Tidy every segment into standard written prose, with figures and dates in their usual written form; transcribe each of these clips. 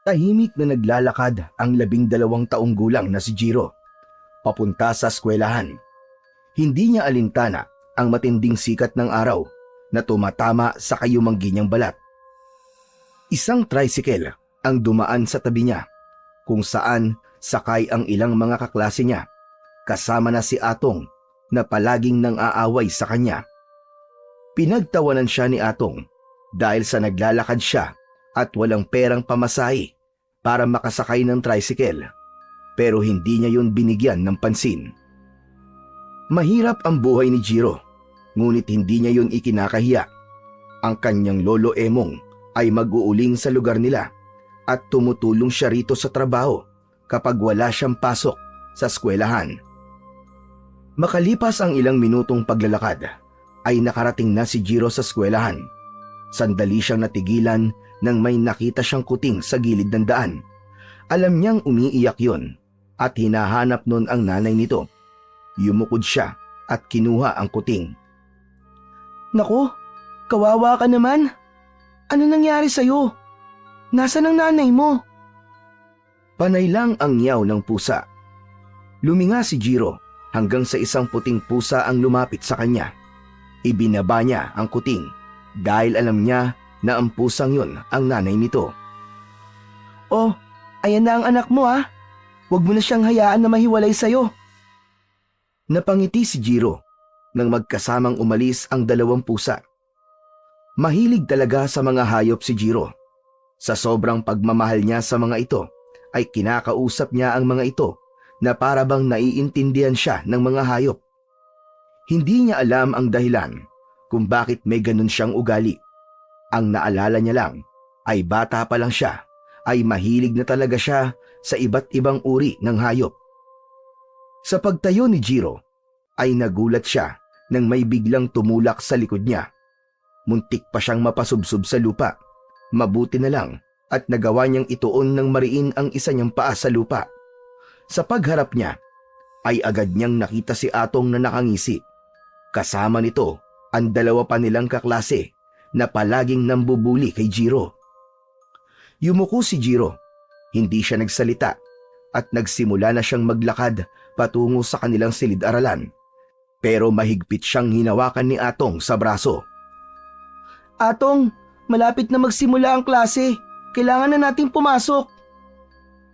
Tahimik na naglalakad ang 12 taong gulang na si Jiro, papunta sa eskwelahan. Hindi niya alintana ang matinding sikat ng araw na tumatama sa kayumanggi niyang balat. Isang tricycle ang dumaan sa tabi niya, kung saan sakay ang ilang mga kaklase niya, kasama na si Atong na palaging nang aaway sa kanya. Pinagtawanan siya ni Atong dahil sa naglalakad siya at walang perang pamasahe para makasakay ng tricycle, pero hindi niya yun binigyan ng pansin. Mahirap ang buhay ni Jiro, ngunit hindi niya yun ikinakahiya. Ang kanyang lolo Emong ay mag-uuling sa lugar nila at tumutulong siya rito sa trabaho kapag wala siyang pasok sa eskwelahan. Makalipas ang ilang minutong paglalakad, ay nakarating na si Jiro sa eskwelahan. Sandali siyang natigilan nang may nakita siyang kuting sa gilid ng daan. Alam niyang umiiyak yun at hinahanap nun ang nanay nito. Yumukod siya at kinuha ang kuting. "Naku, kawawa ka naman. Ano nangyari sa'yo? Nasaan ang nanay mo?" Panay lang ang nyaw ng pusa. Luminga si Jiro hanggang sa isang puting pusa ang lumapit sa kanya. Ibinaba niya ang kuting dahil alam niya na ang pusang yun ang nanay nito. "Oh, ayan na ang anak mo ah. Huwag mo na siyang hayaan na mahiwalay sa'yo." Napangiti si Jiro nang magkasamang umalis ang 2 pusa. Mahilig talaga sa mga hayop si Jiro. Sa sobrang pagmamahal niya sa mga ito, ay kinakausap niya ang mga ito na para bang naiintindihan siya ng mga hayop. Hindi niya alam ang dahilan kung bakit may ganun siyang ugali. Ang naalala niya lang ay bata pa lang siya ay mahilig na talaga siya sa iba't ibang uri ng hayop. Sa pagtayo ni Jiro ay nagulat siya nang may biglang tumulak sa likod niya. Muntik pa siyang mapasubsob sa lupa. Mabuti na lang at nagawa niyang ituon ng mariin ang isa niyang paa sa lupa. Sa pagharap niya ay agad niyang nakita si Atong na nakangisi. Kasama nito ang 2 pa nilang kaklase na palaging nambubuli kay Jiro. Yumuko si Jiro, hindi siya nagsalita at nagsimula na siyang maglakad patungo sa kanilang silid-aralan. Pero mahigpit siyang hinawakan ni Atong sa braso. "Atong, malapit na magsimula ang klase. Kailangan na nating pumasok."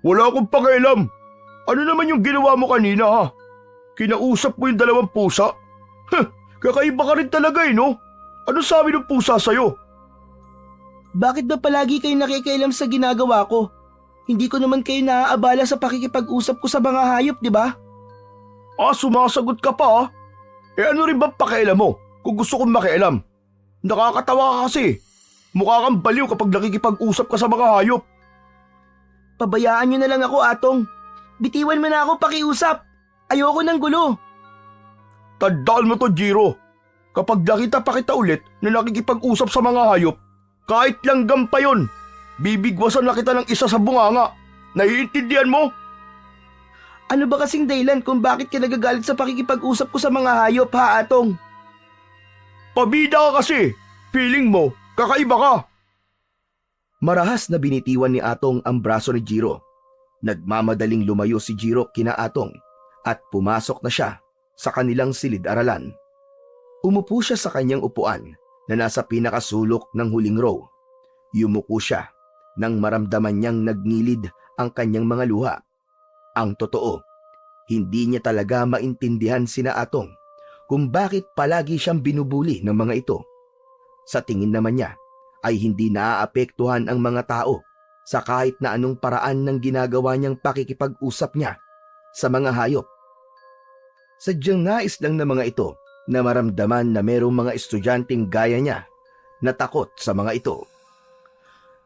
Wala akong pakialam. Ano naman yung ginawa mo kanina ha? Kinausap mo yung 2 pusa? Kakaiba ka rin talaga no? Ano sabi ng pusa sa'yo? "Bakit ba palagi kayo nakikialam sa ginagawa ko? Hindi ko naman kayo naaabala sa pakikipag-usap ko sa mga hayop, di ba?" Sumasagot ka pa ha? Ano rin ba pakialam mo kung gusto kong makialam? Nakakatawa ka kasi. Mukha kang baliw kapag nakikipag-usap ka sa mga hayop. "Pabayaan niyo na lang ako, Atong. Bitiwan mo na ako pakiusap. Ayoko ng gulo." Tandaan mo to, Jiro. Kapag nakita pa kita ulit na nakikipag-usap sa mga hayop, kahit langgam pa yon, bibigwasan na kita ng isa sa bunganga. Naiintindihan mo? Ano ba kasing dahilan kung bakit ka nagagalit sa pakikipag-usap ko sa mga hayop, ha, Atong? Pabida ka kasi. Feeling mo, kakaiba ka. Marahas na binitiwan ni Atong ang braso ni Jiro. Nagmamadaling lumayo si Jiro kina Atong at pumasok na siya sa kanilang silid-aralan. Umupo siya sa kanyang upuan na nasa pinakasulok ng huling row. Yumuko siya nang maramdaman niyang nagnilid ang kanyang mga luha. Ang totoo, hindi niya talaga maintindihan sina Atong kung bakit palagi siyang binubuli ng mga ito. Sa tingin naman niya ay hindi naaapektuhan ang mga tao sa kahit na anong paraan ng ginagawa niyang pakikipag-usap niya sa mga hayop. Sadyang nais lang ng mga ito na maramdaman na mayroong mga estudyanteng gaya niya na takot sa mga ito.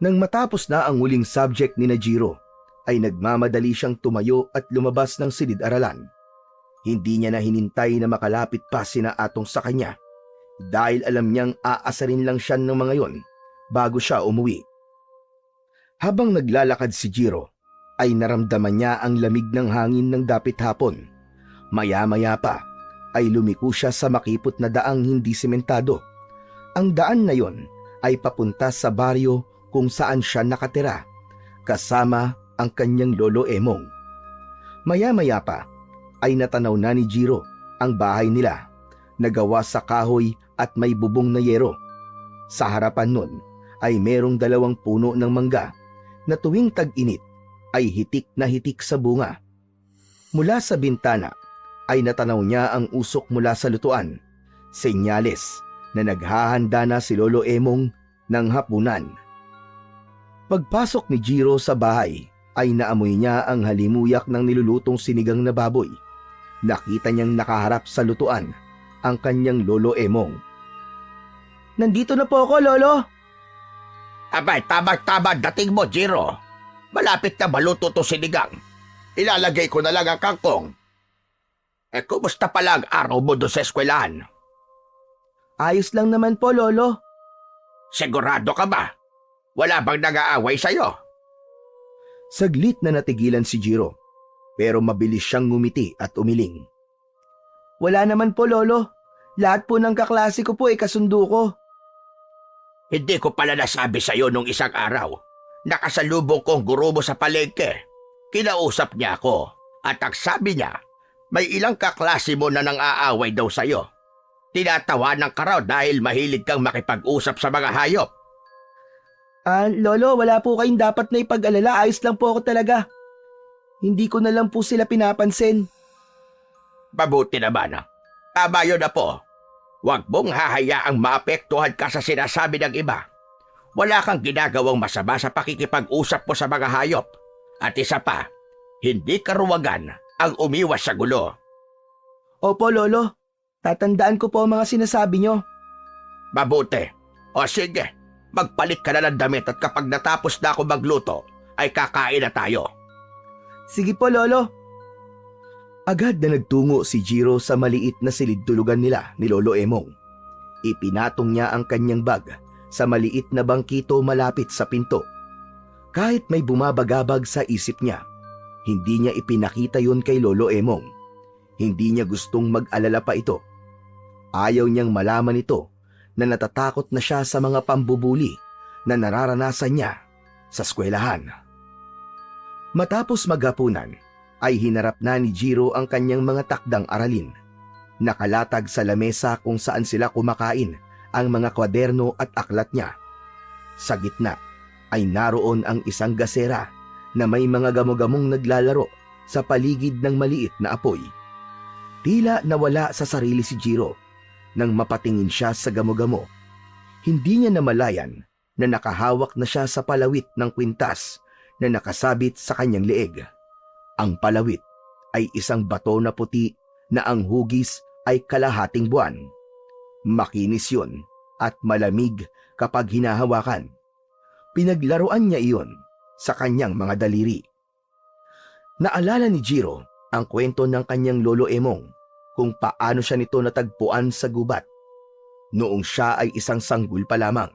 Nang matapos na ang huling subject ni Jiro, ay nagmamadali siyang tumayo at lumabas ng silid-aralan. Hindi niya na hinintay na makalapit pa sina Atong sa kanya dahil alam niyang aasarin lang siya ng mga yon bago siya umuwi. Habang naglalakad si Jiro, ay naramdaman niya ang lamig ng hangin ng dapit hapon. Maya-maya pa ay lumiko siya sa makipot na daang hindi sementado. Ang daan na yon ay papunta sa baryo kung saan siya nakatira kasama ang kanyang lolo Emong. Maya-maya pa ay natanaw na ni Jiro ang bahay nila na gawa sa kahoy at may bubong na yero. Sa harapan nun ay merong 2 puno ng mangga na tuwing tag-init ay hitik na hitik sa bunga. Mula sa bintana ay natanaw niya ang usok mula sa lutuan, senyales na naghahanda na si Lolo Emong ng hapunan. Pagpasok ni Jiro sa bahay ay naamoy niya ang halimuyak ng nilulutong sinigang na baboy. Nakita niyang nakaharap sa lutuan ang kanyang Lolo Emong. "Nandito na po ako, Lolo." Abay, tama-tama dating mo, Jiro. Malapit na maluto to sinigang. Ilalagay ko na lang ang kangkong. Kumusta pala ang araw mo doon sa eskwelahan? "Ayos lang naman po, Lolo." Sigurado ka ba? Wala bang nag-aaway sa'yo? Saglit na natigilan si Jiro, pero mabilis siyang ngumiti at umiling. "Wala naman po, Lolo. Lahat po ng kaklase ko po ay kasundo ko." Hindi ko pala nasabi sa'yo nung isang araw. Nakasalubong ko ang guro mo sa palengke. Kinausap niya ako at ang sabi niya, may ilang kaklase mo na nang aaway daw sa'yo. Tinatawanan ka raw dahil mahilig kang makipag-usap sa mga hayop. Lolo, wala po kayong dapat na ipag-alala. Ayos lang po ako talaga. Hindi ko na lang po sila pinapansin." Mabuti naman. Tama yun na po. Huwag mong hahayaang maapektuhan ka sa sinasabi ng iba. Wala kang ginagawang masama sa pakikipag-usap mo sa mga hayop. At isa pa, hindi karuwagan ang umiwas sa gulo. "Opo, Lolo. Tatandaan ko po ang mga sinasabi nyo." Mabuti. O sige, magpalit ka na ng damit at kapag natapos na ako magluto, ay kakain na tayo. "Sige po, Lolo." Agad na nagtungo si Jiro sa maliit na silid-tulugan nila ni Lolo Emong. Ipinatong niya ang kanyang bag sa maliit na bangkito malapit sa pinto. Kahit may bumabagabag sa isip niya, hindi niya ipinakita yon kay Lolo Emong. Hindi niya gustong mag-alala pa ito. Ayaw niyang malaman ito na natatakot na siya sa mga pambubuli na nararanasan niya sa eskwelahan. Matapos maghapunan, ay hinarap na ni Jiro ang kanyang mga takdang aralin. Nakalatag sa lamesa kung saan sila kumakain ang mga kwaderno at aklat niya. Sa gitna ay naroon ang isang gasera na may mga gamo-gamong naglalaro sa paligid ng maliit na apoy. Tila nawala sa sarili si Jiro nang mapatingin siya sa gamo-gamo. Hindi niya namalayan na nakahawak na siya sa palawit ng kwintas na nakasabit sa kanyang leeg. Ang palawit ay isang bato na puti na ang hugis ay kalahating buwan. Makinis yun at malamig kapag hinahawakan. Pinaglaruan niya iyon sa kanyang mga daliri. Naalala ni Jiro ang kwento ng kanyang Lolo Emong kung paano siya nito natagpuan sa gubat. Noong siya ay isang sanggol pa lamang,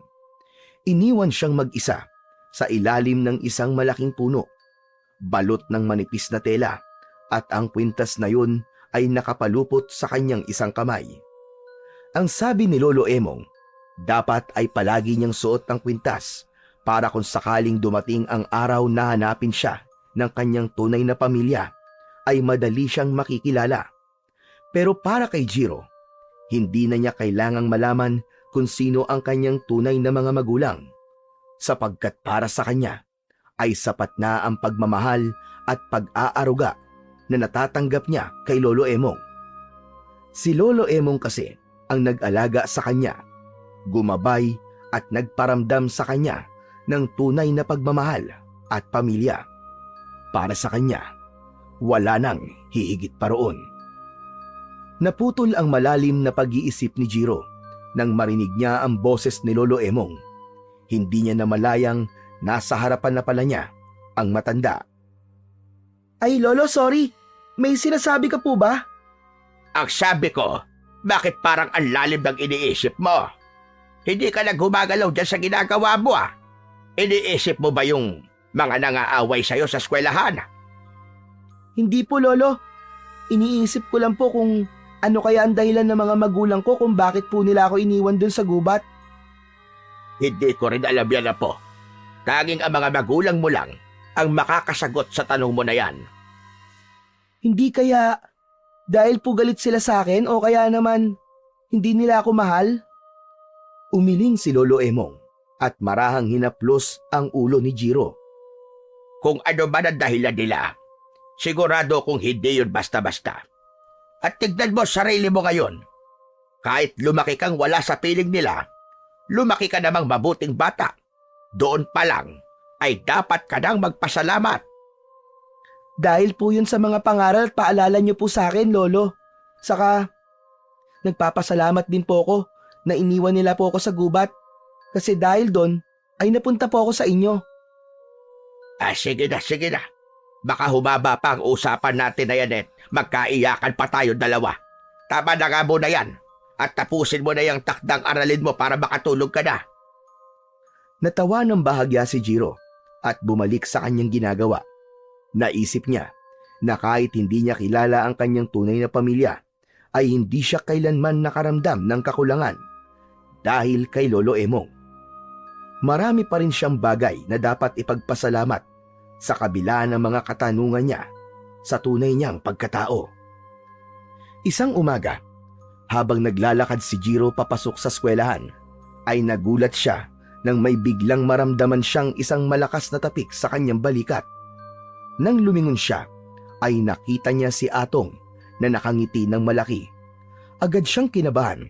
iniwan siyang mag-isa sa ilalim ng isang malaking puno. Balot ng manipis na tela at ang kwintas na yun ay nakapalupot sa kanyang isang kamay. Ang sabi ni Lolo Emong, dapat ay palagi niyang suot ang kwintas para kung sakaling dumating ang araw na hanapin siya ng kanyang tunay na pamilya, ay madali siyang makikilala. Pero para kay Jiro, hindi na niya kailangang malaman kung sino ang kanyang tunay na mga magulang, sapagkat para sa kanya ay sapat na ang pagmamahal at pag-aaruga na natatanggap niya kay Lolo Emong. Si Lolo Emong kasi ang nag-alaga sa kanya, gumabay at nagparamdam sa kanya ng tunay na pagmamahal at pamilya. Para sa kanya, wala nang hihigit pa roon. Naputol ang malalim na pag-iisip ni Jiro nang marinig niya ang boses ni Lolo Emong. Hindi niya namalayang nasa harapan na pala niya ang matanda. "Ay, Lolo, sorry. May sinasabi ka po ba?" Ang sabi ko, bakit parang ang lalim ng iniisip mo? Hindi ka naghumagalaw dyan sa ginagawa mo ah. Iniisip mo ba yung mga nangaaway sa'yo sa eskwelahan? "Hindi po, Lolo. Iniisip ko lang po kung ano kaya ang dahilan ng mga magulang ko kung bakit po nila ako iniwan dun sa gubat." Hindi ko rin alam yan na po. Tanging ang mga magulang mo lang ang makakasagot sa tanong mo na yan. Hindi kaya dahil po galit sila sa akin o kaya naman hindi nila ako mahal? Umiling si Lolo Emong at marahang hinaplos ang ulo ni Jiro. Kung ano ba ang dahilan nila, sigurado kung hindi yun basta-basta. At tignan mo sarili mo ngayon. Kahit lumaki kang wala sa piling nila, lumaki ka namang mabuting bata. Doon pa lang ay dapat ka nang magpasalamat. Dahil po yun sa mga pangaral at paalala niyo po sa akin, Lolo. Saka, nagpapasalamat din po ako na iniwan nila po ako sa gubat. Kasi dahil doon, ay napunta po ako sa inyo. Sige na. Baka humaba pa ang usapan natin na yan eh. Magkaiyakan pa tayo dalawa. Tama na nga muna yan. At tapusin mo na yung takdang aralin mo para makatulog ka na. Natawa ng bahagya si Jiro at bumalik sa kanyang ginagawa. Naisip niya na kahit hindi niya kilala ang kanyang tunay na pamilya, ay hindi siya kailanman nakaramdam ng kakulangan dahil kay Lolo Emong. Marami pa rin siyang bagay na dapat ipagpasalamat sa kabila ng mga katanungan niya sa tunay niyang pagkatao. Isang umaga, habang naglalakad si Jiro papasok sa eskwelahan, ay nagulat siya nang may biglang maramdaman siyang isang malakas na tapik sa kanyang balikat. Nang lumingon siya, ay nakita niya si Atong na nakangiti ng malaki. Agad siyang kinabahan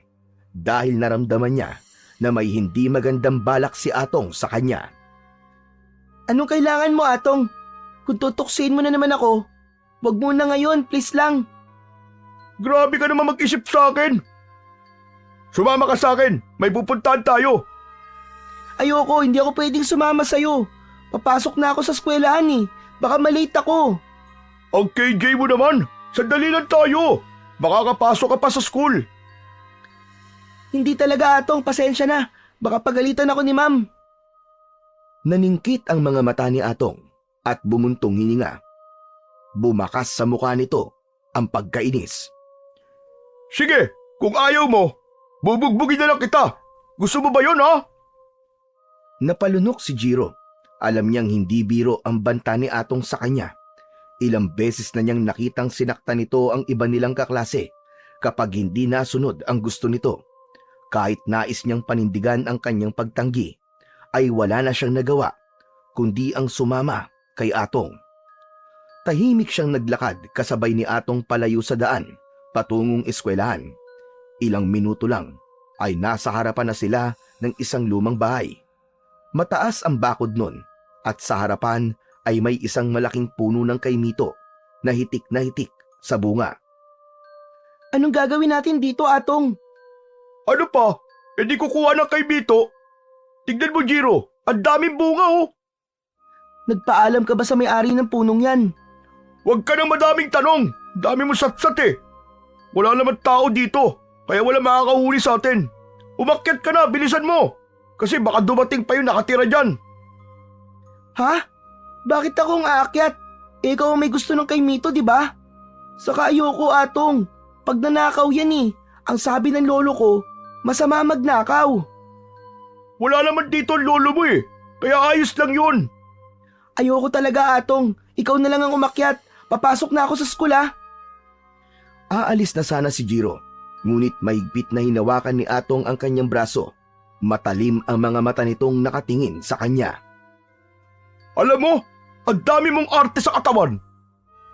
dahil naramdaman niya na may hindi magandang balak si Atong sa kanya. Anong kailangan mo, Atong? Kung tutuksin mo na naman ako, wag mo na ngayon, please lang. Grabe ka naman mag-isip sa akin. Sumama ka sa akin, may pupuntahan tayo. Ayoko, hindi ako pwedeng sumama sa'yo. Papasok na ako sa eskwelahan eh. Baka malate ako. Ang KJ mo naman, sandali lang tayo. Makakapasok ka pa sa school. Hindi talaga, Atong, pasensya na. Baka pagalitan ako ni Ma'am. Naningkit ang mga mata ni Atong at bumuntong hininga. Bumakas sa mukha nito ang pagkainis. Sige, kung ayaw mo, bubugbugin na lang kita. Gusto mo ba yun, ha? Napalunok si Jiro. Alam niyang hindi biro ang banta ni Atong sa kanya. Ilang beses na niyang nakitang sinaktan nito ang iba nilang kaklase kapag hindi nasunod ang gusto nito. Kahit nais niyang panindigan ang kanyang pagtanggi, ay wala na siyang nagawa kundi ang sumama kay Atong. Tahimik siyang naglakad kasabay ni Atong palayo sa daan patungong eskwelahan. Ilang minuto lang ay nasa harapan na sila ng isang lumang bahay. Mataas ang bakod nun at sa harapan ay may isang malaking puno ng kaimito na hitik sa bunga. Anong gagawin natin dito, Atong? Ano pa? Hindi kukuha ng kaimito. Tignan mo, Jiro. Ang daming bunga, oh. Nagpaalam ka ba sa may-ari ng punong yan? Huwag ka nang madaming tanong. Dami mo satsat eh. Wala naman tao dito. Kaya wala makakahuli sa atin. Umakyat ka na, bilisan mo. Kasi baka dumating pa yung nakatira dyan. Ha? Bakit akong aakyat? Ikaw ang may gusto ng kaimito, di ba? Saka ayoko, Atong. Pag nanakaw yan eh. Ang sabi ng lolo ko, masama magnakaw. Wala naman dito ang lolo mo eh. Kaya ayos lang yun. Ayoko talaga, Atong. Ikaw na lang ang umakyat. Papasok na ako sa school, ha? Aalis na sana si Jiro, ngunit mahigpit na hinawakan ni Atong ang kanyang braso. Matalim ang mga mata nitong nakatingin sa kanya. Alam mo, ang dami mong arte sa katawan.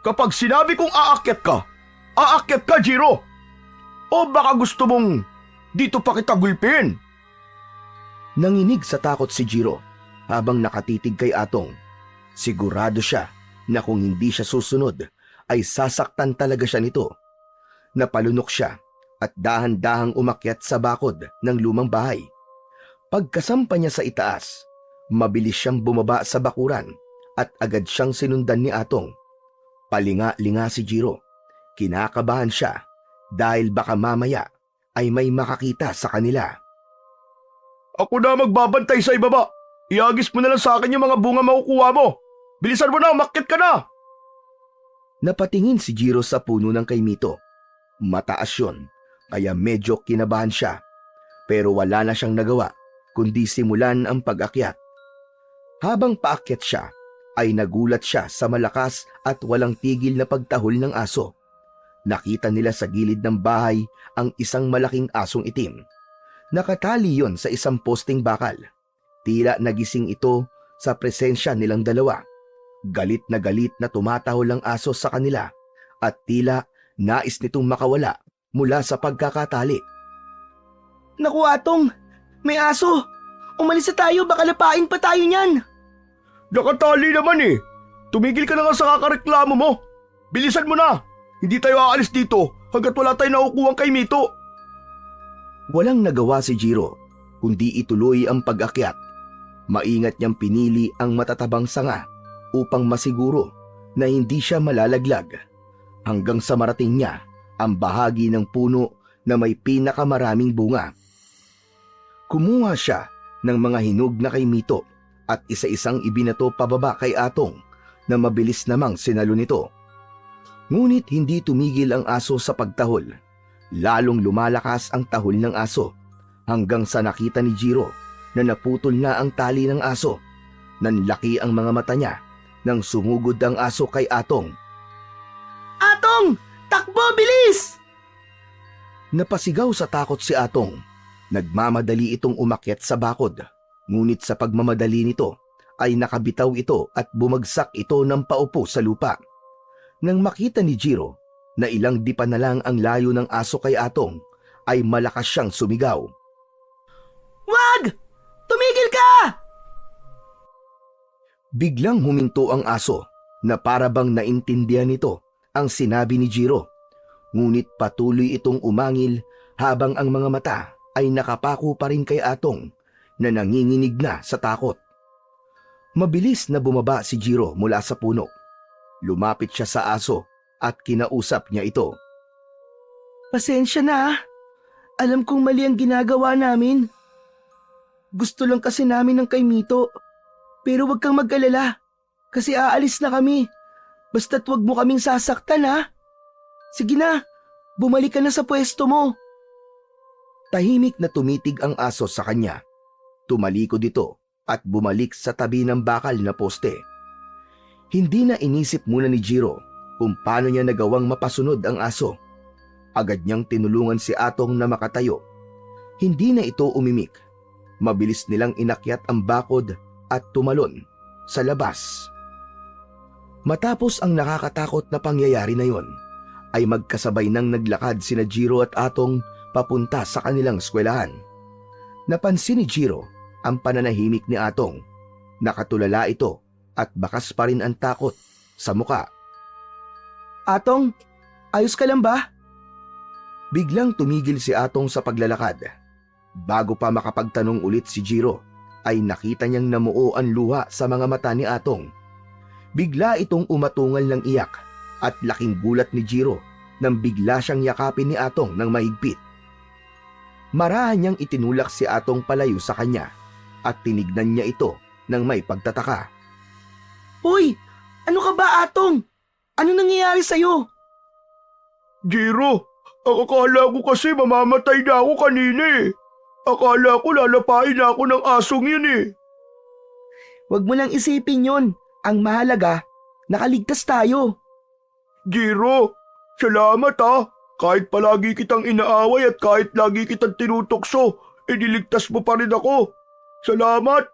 Kapag sinabi kong aakyat ka, Jiro. O baka gusto mong dito pa kita gulpin? Nanginig sa takot si Jiro habang nakatitig kay Atong. Sigurado siya na kung hindi siya susunod ay sasaktan talaga siya nito. Napalunok siya at dahan-dahang umakyat sa bakod ng lumang bahay. Pagkasampa niya sa itaas, mabilis siyang bumaba sa bakuran at agad siyang sinundan ni Atong. Palinga-linga si Jiro. Kinakabahan siya dahil baka mamaya ay may makakita sa kanila. Ako na magbabantay sa ibaba. Iagis mo na lang sa akin yung mga bunga makukuha mo. Bilisan mo na, umakyat ka na! Napatingin si Jiro sa puno ng kaimito. Mataas yun, kaya medyo kinabahan siya. Pero wala na siyang nagawa, kundi simulan ang pag-akyat. Habang paakyat siya, ay nagulat siya sa malakas at walang tigil na pagtahol ng aso. Nakita nila sa gilid ng bahay ang isang malaking asong itim. Nakatali yon sa isang posting bakal. Tila nagising ito sa presensya nilang dalawa. Galit na tumatahol ang aso sa kanila at tila nais nitong makawala mula sa pagkakatali. Naku Atong, may aso! Umalis na tayo, baka lapain pa tayo niyan! Nakatali naman eh. Tumigil ka na nga sa kakareklamo mo. Bilisan mo na. Hindi tayo aalis dito hanggat wala tayong nakukuhang kay Mito. Walang nagawa si Jiro, kundi ituloy ang pag-akyat. Maingat niyang pinili ang matatabang sanga upang masiguro na hindi siya malalaglag hanggang sa marating niya ang bahagi ng puno na may pinakamaraming bunga. Kumuha siya ng mga hinog na kay Mito at isa-isang ibinato pababa kay Atong na mabilis namang sinalo nito. Ngunit hindi tumigil ang aso sa pagtahol. Lalong lumalakas ang tahol ng aso hanggang sa nakita ni Jiro na naputol na ang tali ng aso. Nanlaki ang mga mata niya nang sumugod ang aso kay Atong. Atong! Takbo, bilis! Napasigaw sa takot si Atong. Nagmamadali itong umakyat sa bakod. Ngunit sa pagmamadali nito ay nakabitaw ito at bumagsak ito ng paupo sa lupa. Nang makita ni Jiro na ilang dipa na lang ang layo ng aso kay Atong, ay malakas siyang sumigaw. Wag! Tumigil ka! Biglang huminto ang aso na para bang naintindihan nito ang sinabi ni Jiro. Ngunit patuloy itong umangil habang ang mga mata ay nakapako pa rin kay Atong na nanginginig na sa takot. Mabilis na bumaba si Jiro mula sa puno. Lumapit siya sa aso at kinausap niya ito. Pasensya na. Alam kong mali ang ginagawa namin. Gusto lang kasi namin ng kay Mito. Pero wag kang mag-alala. Kasi aalis na kami. Basta't wag mo kaming sasaktan ha. Sige na, bumalik ka na sa pwesto mo. Tahimik na tumitig ang aso sa kanya. Tumalikod ito at bumalik sa tabi ng bakal na poste. Hindi na inisip muna ni Jiro kung paano niya nagawang mapasunod ang aso. Agad niyang tinulungan si Atong na makatayo. Hindi na ito umimik. Mabilis nilang inakyat ang bakod at tumalon sa labas. Matapos ang nakakatakot na pangyayari na yon, ay magkasabay nang naglakad sina Jiro at Atong papunta sa kanilang eskwelahan. Napansin ni Jiro ang pananahimik ni Atong. Nakatulala ito at bakas pa rin ang takot sa muka. Atong, ayos ka lang ba? Biglang tumigil si Atong sa paglalakad. Bago pa makapagtanong ulit si Jiro, ay nakita niyang namuo ang luha sa mga mata ni Atong. Bigla itong umatungal ng iyak at laking gulat ni Jiro nang bigla siyang yakapin ni Atong ng mahigpit. Marahan niyang itinulak si Atong palayo sa kanya at tinignan niya ito ng may pagtataka. Hoy, ano ka ba Atong? Ano nangyayari sa'yo? Jiro, ang akala ko kasi mamamatay na ako kanina eh. Akala ko lalapain na ako ng asong yun eh. Huwag mo nang isipin yon. Ang mahalaga, nakaligtas tayo. Jiro, salamat ah. Kahit palagi kitang inaaway at kahit lagi kitang tinutokso, iniligtas mo pa rin ako. Salamat.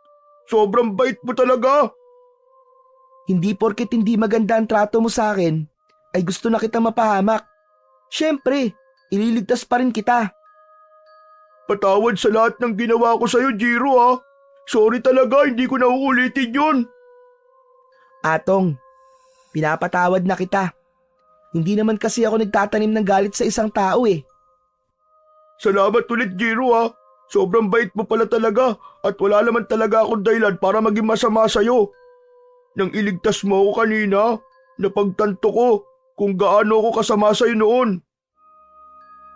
Sobrang bait mo talaga. Hindi porket hindi maganda ang trato mo sa akin, ay gusto na kita mapahamak. Siyempre, ililigtas pa rin kita. Patawad sa lahat ng ginawa ko sa'yo, Jiro ah. Sorry talaga, hindi ko na uulitin yun. Atong, pinapatawad na kita. Hindi naman kasi ako nagtatanim ng galit sa isang tao eh. Salamat ulit, Jiro ah. Sobrang bait mo pala talaga at wala naman talaga akong dahilan para maging masama sa'yo. Nang iligtas mo ako kanina, napagtanto ko kung gaano ako kasama sa'yo noon.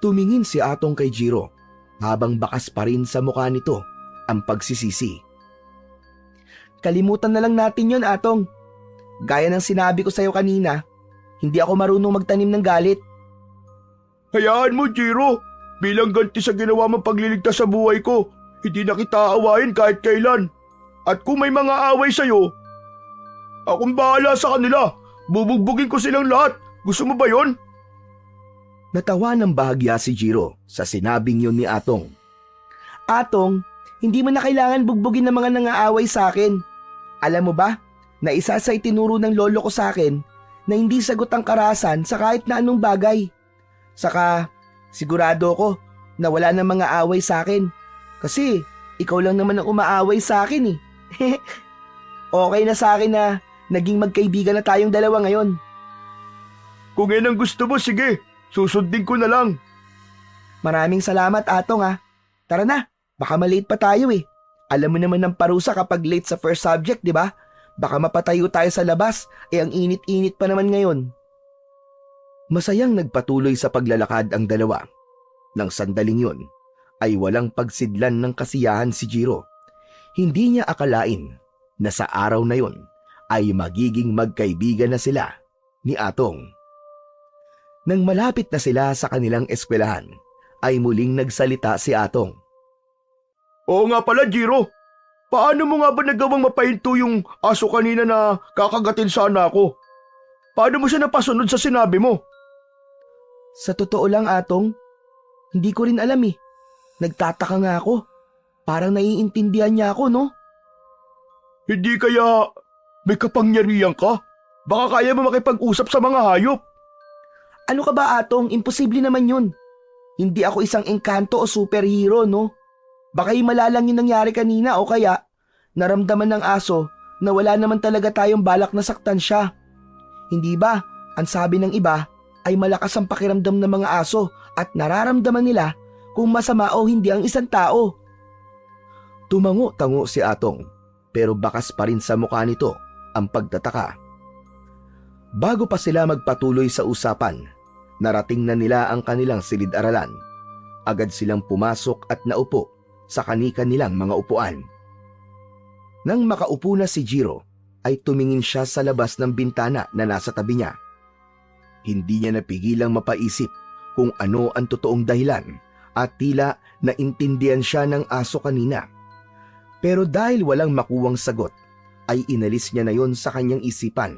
Tumingin si Atong kay Jiro habang bakas pa rin sa mukha nito ang pagsisisi. Kalimutan na lang natin yon, Atong. Gaya ng sinabi ko sa'yo kanina, hindi ako marunong magtanim ng galit. Hayaan mo, Jiro. Bilang ganti sa ginawa mong pagliligtas sa buhay ko, hindi na kita aawayin kahit kailan. At kung may mga away sa'yo, Akong bahala sa kanila. Bubugbugin ko silang lahat. Gusto mo ba yon? Natawa ng bahagya si Jiro sa sinabing yun ni Atong. Atong, hindi mo na kailangan bugbugin ng mga nangaaway sa akin. Alam mo ba, na isa sa itinuro ng lolo ko sa akin na hindi sagot ang karahasan sa kahit na anong bagay. Saka, sigurado ko na wala nang mga away sa akin. Kasi, ikaw lang naman ang umaaway sa akin eh. Okay na sa akin na naging magkaibigan na tayong dalawa ngayon. Kung yan ang gusto mo, sige. Susundin ko na lang. Maraming salamat, Atong ah. Tara na, baka malate pa tayo eh. Alam mo naman ng parusa kapag late sa first subject, di ba? Baka mapatayo tayo sa labas, ang init-init pa naman ngayon. Masayang nagpatuloy sa paglalakad ang dalawa. Nang sandaling yun, ay walang pagsidlan ng kasiyahan si Jiro. Hindi niya akalain na sa araw na yun ay magiging magkaibigan na sila ni Atong. Nang malapit na sila sa kanilang eskwelahan, ay muling nagsalita si Atong. Oo nga pala, Jiro. Paano mo nga ba nagawang mapahinto yung aso kanina na kakagatin sana ako? Paano mo siya napasunod sa sinabi mo? Sa totoo lang, Atong, hindi ko rin alam eh. Nagtataka nga ako. Parang naiintindihan niya ako, no? Hindi kaya may kapangyarihan ka? Baka kaya mo makipag-usap sa mga hayop. Ano ka ba, Atong? Imposible naman yun. Hindi ako isang engkanto o superhero, no? Baka malalang yung nangyari kanina o kaya naramdaman ng aso na wala naman talaga tayong balak na saktan siya. Hindi ba, ang sabi ng iba ay malakas ang pakiramdam ng mga aso at nararamdaman nila kung masama o hindi ang isang tao. Tumango-tango si Atong pero bakas pa rin sa mukha nito ang pagtataka. Bago pa sila magpatuloy sa usapan, narating na nila ang kanilang silid-aralan. Agad silang pumasok at naupo sa kani-kanilang mga upuan. Nang makaupo na si Jiro, ay tumingin siya sa labas ng bintana na nasa tabi niya. Hindi niya napigilang mapaisip kung ano ang totoong dahilan at tila naintindihan siya ng aso kanina. Pero dahil walang makuwang sagot, ay inalis niya na yon sa kanyang isipan.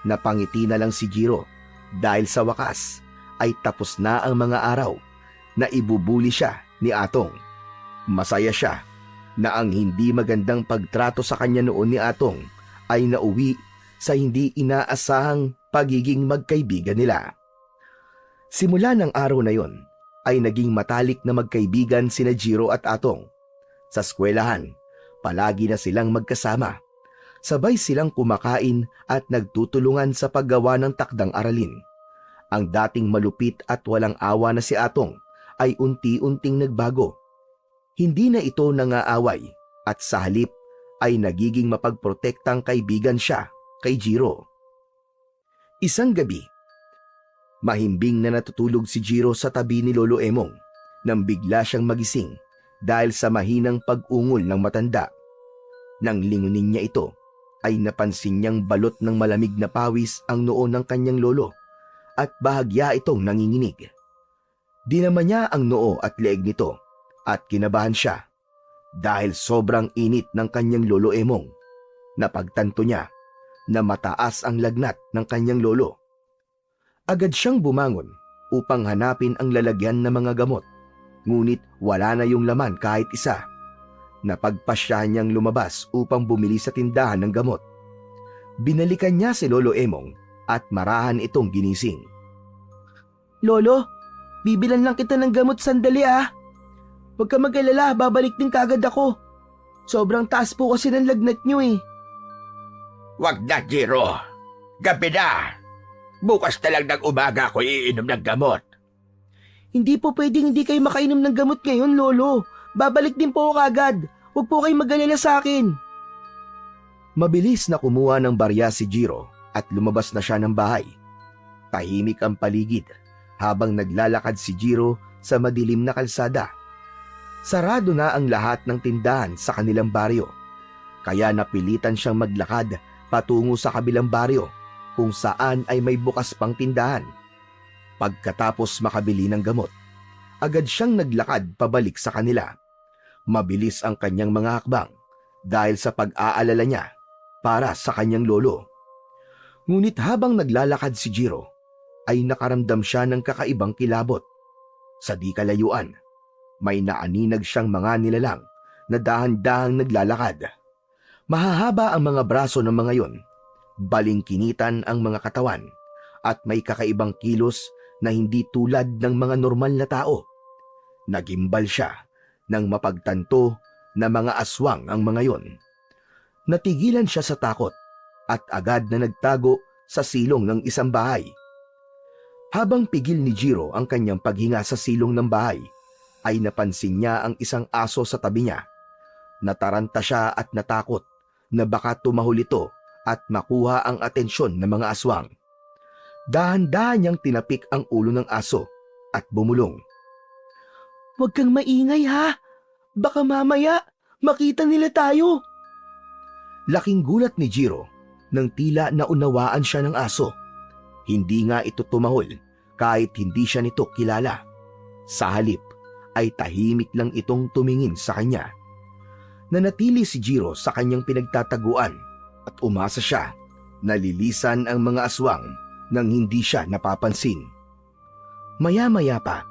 Napangiti na lang si Jiro dahil sa wakas ay tapos na ang mga araw na ibubuli siya ni Atong. Masaya siya na ang hindi magandang pagtrato sa kanya noon ni Atong ay nauwi sa hindi inaasahang pagiging magkaibigan nila. Simula ng araw na yon ay naging matalik na magkaibigan sina Jiro at Atong. Sa eskwelahan, palagi na silang magkasama. Sabay silang kumakain at nagtutulungan sa paggawa ng takdang aralin. Ang dating malupit at walang awa na si Atong ay unti-unting nagbago. Hindi na ito nangaaway at sa halip ay nagiging mapagprotektang kaibigan siya kay Jiro. Isang gabi, mahimbing na natutulog si Jiro sa tabi ni Lolo Emong nang bigla siyang magising dahil sa mahinang pag-ungol ng matanda. Nang lingunin niya ito, ay napansin niyang balot ng malamig na pawis ang noo ng kanyang lolo at bahagya itong nanginginig. Dinaman niya ang noo at leeg nito at kinabahan siya dahil sobrang init ng kanyang lolo Emong. Napagtanto niya na mataas ang lagnat ng kanyang lolo. Agad siyang bumangon upang hanapin ang lalagyan ng mga gamot, ngunit wala na yung laman kahit isa. Napagpasyahan niyang lumabas upang bumili sa tindahan ng gamot. Binalikan niya si Lolo Emong at marahan itong ginising. Lolo, bibilan lang kita ng gamot sandali ah. Huwag ka mag-alala, babalik din kagad ako. Sobrang taas po kasi ng lagnat niyo eh. Wag na, Jiro. Gabi na. Bukas na lang ng umaga ako iinom ng gamot. Hindi po pwedeng hindi kayo makainom ng gamot ngayon, Lolo. Babalik din po ako kagad. Huwag po kayong mag-alala sa akin. Mabilis na kumuha ng barya si Jiro at lumabas na siya ng bahay. Tahimik ang paligid habang naglalakad si Jiro sa madilim na kalsada. Sarado na ang lahat ng tindahan sa kanilang baryo, kaya napilitan siyang maglakad patungo sa kabilang baryo kung saan ay may bukas pang tindahan. Pagkatapos makabili ng gamot, agad siyang naglakad pabalik sa kanila. Mabilis ang kanyang mga hakbang dahil sa pag-aalala niya para sa kanyang lolo. Ngunit habang naglalakad si Jiro, ay nakaramdam siya ng kakaibang kilabot. Sa di kalayuan, may naaninag siyang mga nilalang na dahan-dahang naglalakad. Mahahaba ang mga braso ng mga yon, balingkinitan ang mga katawan, at may kakaibang kilos na hindi tulad ng mga normal na tao. Nagimbal siya nang mapagtanto na mga aswang ang mga yon. Natigilan siya sa takot at agad na nagtago sa silong ng isang bahay. Habang pigil ni Jiro ang kanyang paghinga sa silong ng bahay, ay napansin niya ang isang aso sa tabi niya. Nataranta siya at natakot na baka tumahol ito at makuha ang atensyon ng mga aswang. Dahan-dahan niyang tinapik ang ulo ng aso at bumulong. Huwag kang maingay ha! Baka mamaya makita nila tayo! Laking gulat ni Jiro nang tila naunawaan siya ng aso. Hindi nga ito tumahol kahit hindi siya nito kilala. Sa halip ay tahimik lang itong tumingin sa kanya. Nanatili si Jiro sa kanyang pinagtataguan at umasa siya na lilisan ang mga aswang nang hindi siya napapansin. Maya-maya pa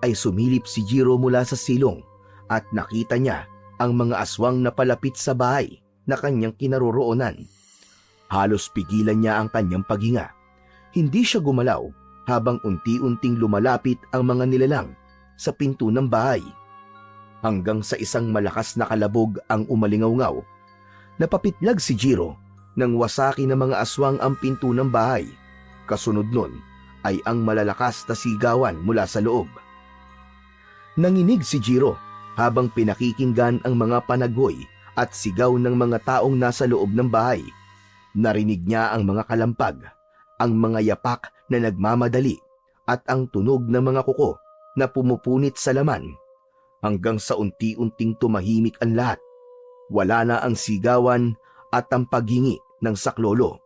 ay sumilip si Jiro mula sa silong at nakita niya ang mga aswang na palapit sa bahay na kanyang kinaroroonan. Halos pigilan niya ang kanyang paghinga. Hindi siya gumalaw habang unti-unting lumalapit ang mga nilalang sa pinto ng bahay. Hanggang sa isang malakas na kalabog ang umalingaw-ngaw. Napapitlag si Jiro nang wasaki ng mga aswang ang pinto ng bahay. Kasunod nun ay ang malalakas na sigawan mula sa loob. Nanginig si Jiro habang pinakikinggan ang mga panaghoy at sigaw ng mga taong nasa loob ng bahay. Narinig niya ang mga kalampag, ang mga yapak na nagmamadali at ang tunog ng mga kuko na pumupunit sa laman. Hanggang sa unti-unting tumahimik ang lahat. Wala na ang sigawan at ang paghingi ng saklolo.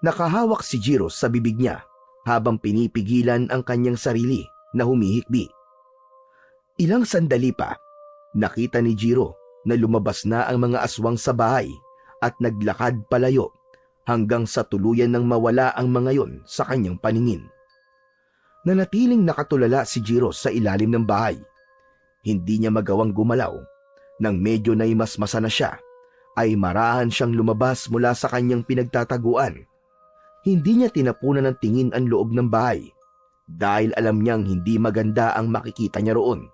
Nakahawak si Jiro sa bibig niya habang pinipigilan ang kanyang sarili na humihikbi. Ilang sandali pa, nakita ni Jiro na lumabas na ang mga aswang sa bahay at naglakad palayo hanggang sa tuluyan nang mawala ang mga yon sa kanyang paningin. Nanatiling nakatulala si Jiro sa ilalim ng bahay. Hindi niya magawang gumalaw. Nang medyo naimasmasa na siya, ay marahan siyang lumabas mula sa kanyang pinagtataguan. Hindi niya tinapunan ng tingin ang loob ng bahay dahil alam niyang hindi maganda ang makikita niya roon.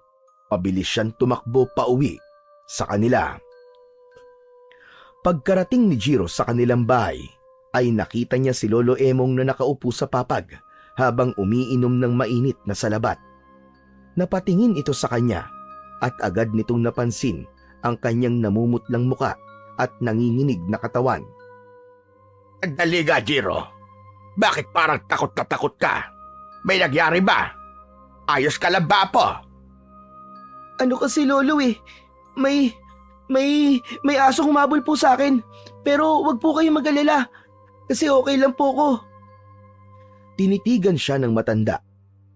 Pabilis siyang tumakbo pauwi sa kanila. Pagkarating ni Jiro sa kanilang bahay, ay nakita niya si Lolo Emong na nakaupo sa papag habang umiinom ng mainit na salabat. Napatingin ito sa kanya at agad nitong napansin ang kanyang namumutlang muka at nanginginig na katawan. Dali ka, Jiro. Bakit parang takot na takot ka? May nagyari ba? Ayos ka lang ba po? Ano kasi Lolo may asong humabol po sa akin. Pero wag po kayong mag-alala kasi okay lang po ko. Tinitigan siya ng matanda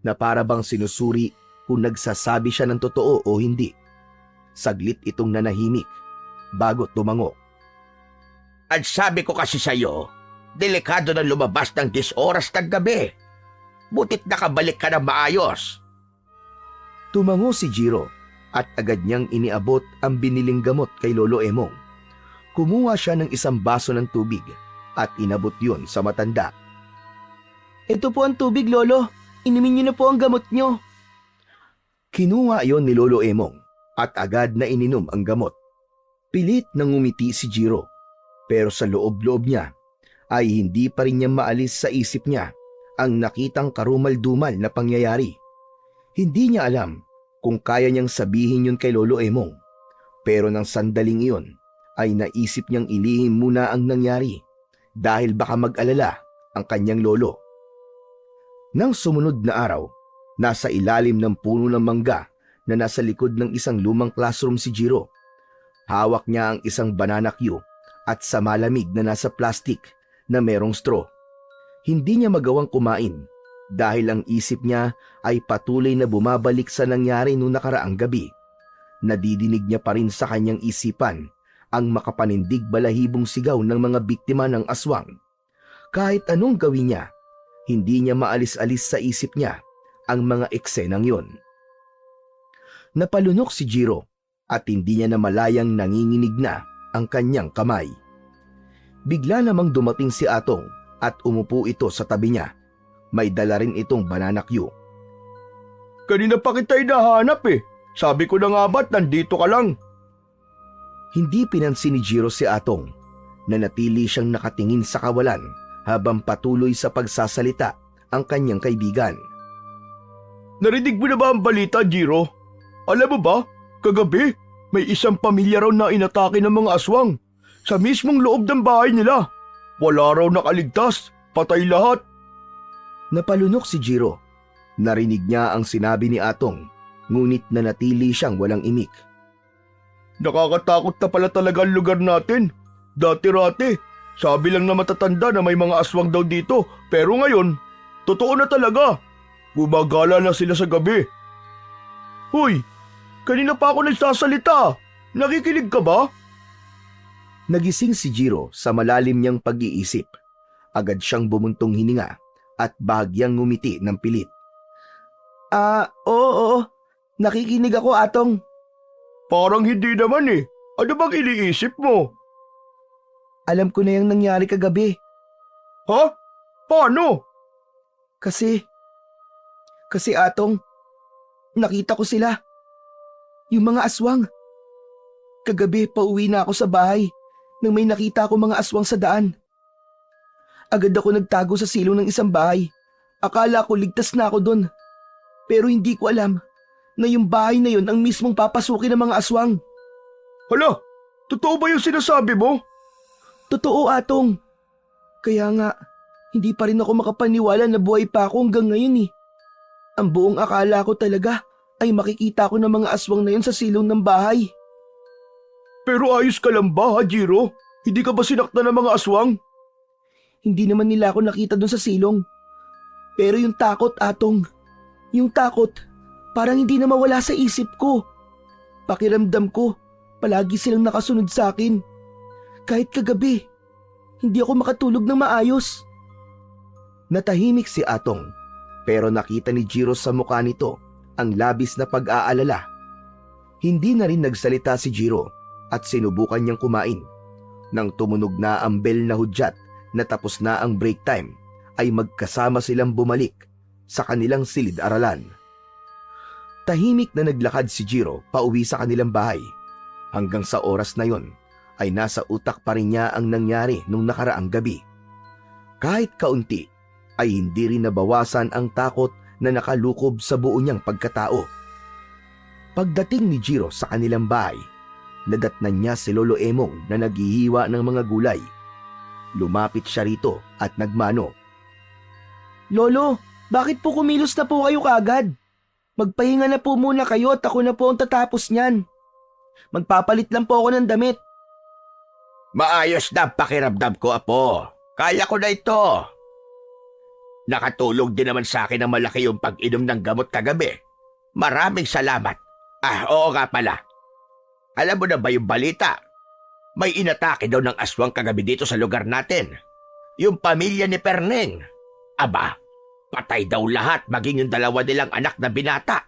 na para bang sinusuri kung nagsasabi siya ng totoo o hindi. Saglit itong nanahimik bago tumango. At sabi ko kasi sa'yo, delikado na lumabas ng 10 oras ng gabi. Butit nakabalik ka na maayos. Tumango si Jiro at agad niyang iniabot ang biniling gamot kay Lolo Emong. Kumuha siya ng isang baso ng tubig at inabot yun sa matanda. Ito po ang tubig, Lolo. Inumin niyo na po ang gamot niyo. Kinuha yon ni Lolo Emong at agad na ininom ang gamot. Pilit nang ngumiti si Jiro, pero sa loob-loob niya ay hindi pa rin niya maalis sa isip niya ang nakitang karumal-dumal na pangyayari. Hindi niya alam kung kaya niyang sabihin yun kay Lolo Emong, pero nang sandaling iyon ay naisip niyang ilihim muna ang nangyari dahil baka mag-alala ang kanyang lolo. Nang sumunod na araw, nasa ilalim ng puno ng mangga na nasa likod ng isang lumang classroom si Jiro. Hawak niya ang isang banana cue at sa malamig na nasa plastic na merong straw. Hindi niya magawang kumain dahil ang isip niya ay patuloy na bumabalik sa nangyari noong nakaraang gabi. Nadidinig niya pa rin sa kanyang isipan ang makapanindig balahibong sigaw ng mga biktima ng aswang. Kahit anong gawin niya, hindi niya maalis-alis sa isip niya ang mga eksenang yon. Napalunok si Jiro at hindi niya namalayang nanginginig na ang kanyang kamay. Bigla namang dumating si Atong at umupo ito sa tabi niya. May dala rin itong banana cue. Kanina pa kita hinahanap eh. Sabi ko na nga ba't nandito ka lang? Hindi pinansin ni Jiro si Atong na natili siyang nakatingin sa kawalan habang patuloy sa pagsasalita ang kanyang kaibigan. Narinig mo na ba ang balita, Jiro? Alam mo ba, kagabi may isang pamilya raw na inatake ng mga aswang sa mismong loob ng bahay nila. Wala raw nakaligtas, patay lahat. Napalunok si Jiro. Narinig niya ang sinabi ni Atong, ngunit nanatili siyang walang imik. Nakakatakot na pala talaga ang lugar natin. Dati-rati, sabi lang na matatanda na may mga aswang daw dito, pero ngayon, totoo na talaga. Gumagala na sila sa gabi. Hoy, kanina pa ako nagsasalita. Nakikinig ka ba? Nagising si Jiro sa malalim niyang pag-iisip. Agad siyang bumuntong hininga at bahagyang ngumiti ng pilit. Oo. Nakikinig ako, Atong. Parang hindi naman eh. Ano bang iniisip mo? Alam ko na yung nangyari kagabi. Ha? Paano? Kasi Atong, nakita ko sila. Yung mga aswang. Kagabi, pauwi na ako sa bahay nang may nakita ko mga aswang sa daan. Agad ako nagtago sa silong ng isang bahay. Akala ko ligtas na ako doon. Pero hindi ko alam na yung bahay na yun ang mismong papasukin ng mga aswang. Hala, totoo ba yung sinasabi mo? Totoo, Atong. Kaya nga, hindi pa rin ako makapaniwala na buhay pa ako hanggang ngayon eh. Ang buong akala ko talaga ay makikita ko ng mga aswang na yun sa silong ng bahay. Pero ayos ka lang ba, ha, Jiro? Hindi ka ba sinaktan ng mga aswang? Hindi naman nila ako nakita doon sa silong. Pero yung takot, Atong. Yung takot, parang hindi na mawala sa isip ko. Pakiramdam ko, palagi silang nakasunod sa akin. Kahit kagabi, hindi ako makatulog ng maayos. Natahimik si Atong, pero nakita ni Jiro sa mukha nito ang labis na pag-aalala. Hindi na rin nagsalita si Jiro at sinubukan niyang kumain. Nang tumunog na ang bell na hudyat na tapos na ang break time, ay magkasama silang bumalik sa kanilang silid-aralan. Tahimik na naglakad si Jiro pauwi sa kanilang bahay. Hanggang sa oras na yon ay nasa utak pa rin niya ang nangyari nung nakaraang gabi. Kahit kaunti ay hindi rin nabawasan ang takot na nakalukob sa buo niyang pagkatao. Pagdating ni Jiro sa kanilang bahay, nadatnan niya si Lolo Emong na naghihiwa ng mga gulay. Lumapit siya rito at nagmano. Lolo, bakit po kumilos na po kayo kaagad? Magpahinga na po muna kayo at ako na po ang tatapos niyan. Magpapalit lang po ako ng damit. Maayos na ang pakiramdam ko, Apo. Kaya ko na ito. Nakatulong din naman sa akin ng malaki yung pag-inom ng gamot kagabi. Maraming salamat. Oo nga pala. Alam mo na ba yung balita? May inatake daw ng aswang kagabi dito sa lugar natin. Yung pamilya ni Perneng. Aba, patay daw lahat maging yung dalawa nilang anak na binata.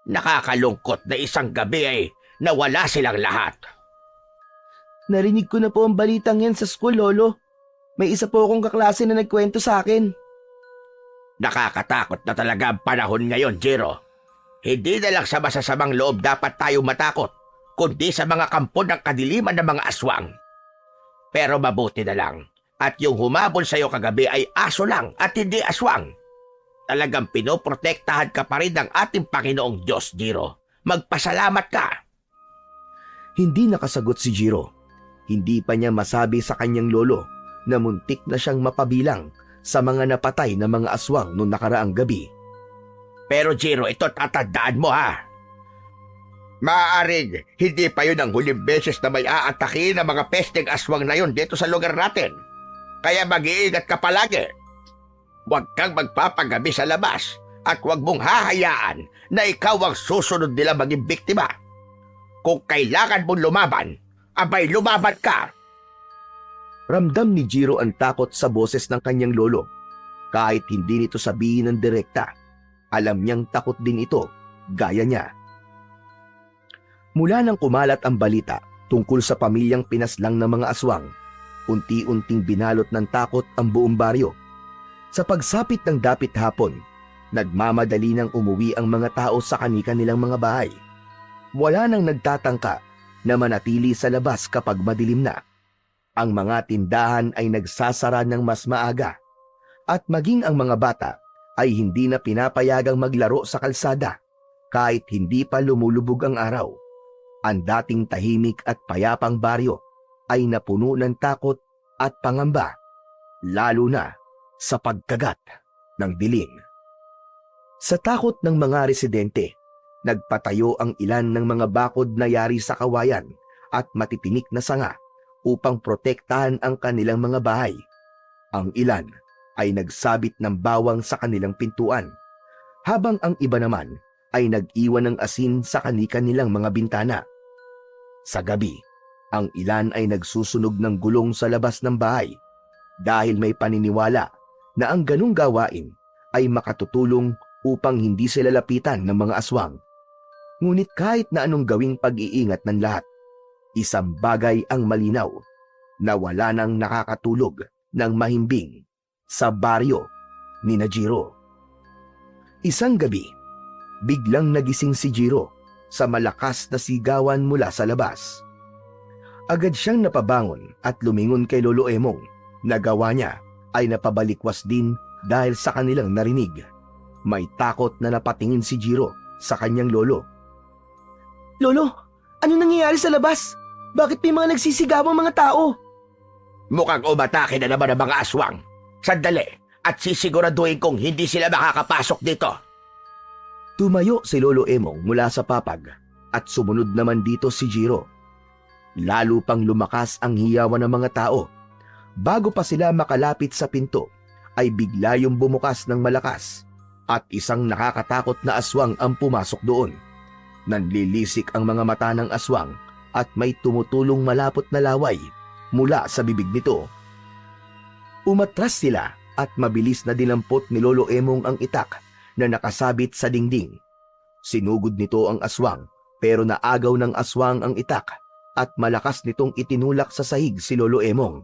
Nakakalungkot na isang gabi ay nawala silang lahat. Narinig ko na po ang balitang yan sa school, Lolo. May isa po akong kaklase na nagkwento sa akin. Nakakatakot na talaga ang panahon ngayon, Jiro. Hindi na lang sa masasamang loob dapat tayo matakot, kundi sa mga kampo ng kadiliman ng mga aswang. Pero mabuti na lang, at yung humabol sa'yo kagabi ay aso lang at hindi aswang. Talagang pinoprotektahan ka pa rin ng ating Panginoong Diyos, Jiro. Magpasalamat ka. Hindi nakasagot si Jiro. Hindi pa niya masabi sa kanyang lolo na muntik na siyang mapabilang sa mga napatay na mga aswang noong nakaraang gabi. Pero Jiro, ito tatandaan mo ha. Maaaring hindi pa yun ang huling beses na may aatake ng mga pesteng aswang na yun dito sa lugar natin. Kaya mag-iingat ka palagi. Huwag kang magpapagabi sa labas at huwag mong hahayaan na ikaw ang susunod nila maging biktima. Kung kailangan mong lumaban, Abay, lumaban ka! Ramdam ni Jiro ang takot sa boses ng kanyang lolo. Kahit hindi nito sabihin ng direkta, alam niyang takot din ito, gaya niya. Mula nang kumalat ang balita tungkol sa pamilyang pinaslang ng mga aswang, unti-unting binalot ng takot ang buong baryo. Sa pagsapit ng dapit hapon, nagmamadali nang umuwi ang mga tao sa kani-kanilang mga bahay. Wala nang nagtatangka na manatili sa labas kapag madilim na. Ang mga tindahan ay nagsasara ng mas maaga at maging ang mga bata ay hindi na pinapayagang maglaro sa kalsada kahit hindi pa lumulubog ang araw. Ang dating tahimik at payapang baryo ay napuno ng takot at pangamba, lalo na sa pagkagat ng dilim. Sa takot ng mga residente, nagpatayo ang ilan ng mga bakod na yari sa kawayan at matitinik na sanga upang protektahan ang kanilang mga bahay. Ang ilan ay nagsabit ng bawang sa kanilang pintuan, habang ang iba naman ay nag-iwan ng asin sa kani-kanilang mga bintana. Sa gabi, ang ilan ay nagsusunog ng gulong sa labas ng bahay dahil may paniniwala na ang ganung gawain ay makatutulong upang hindi sila lapitan ng mga aswang. Ngunit kahit na anong gawing pag-iingat ng lahat, isang bagay ang malinaw na wala nang nakakatulog ng mahimbing sa baryo ni Jiro. Isang gabi, biglang nagising si Jiro sa malakas na sigawan mula sa labas. Agad siyang napabangon at lumingon kay Lolo Emong. Nagawa niya ay napabalikwas din dahil sa kanilang narinig. May takot na napatingin si Jiro sa kanyang lolo. Lolo, ano nangyayari sa labas? Bakit may mga nagsisigawang mga tao? Mukhang umatake na naman ang mga aswang. Sandali, at sisiguraduhin kong hindi sila makakapasok dito. Tumayo si Lolo Emong mula sa papag at sumunod naman dito si Jiro. Lalo pang lumakas ang hiyawan ng mga tao. Bago pa sila makalapit sa pinto, ay bigla yung bumukas ng malakas at isang nakakatakot na aswang ang pumasok doon. Nanlilisik ang mga mata ng aswang at may tumutulong malapot na laway mula sa bibig nito. Umatras sila at mabilis na dinampot ni Lolo Emong ang itak na nakasabit sa dingding. Sinugod nito ang aswang pero naagaw ng aswang ang itak at malakas nitong itinulak sa sahig si Lolo Emong.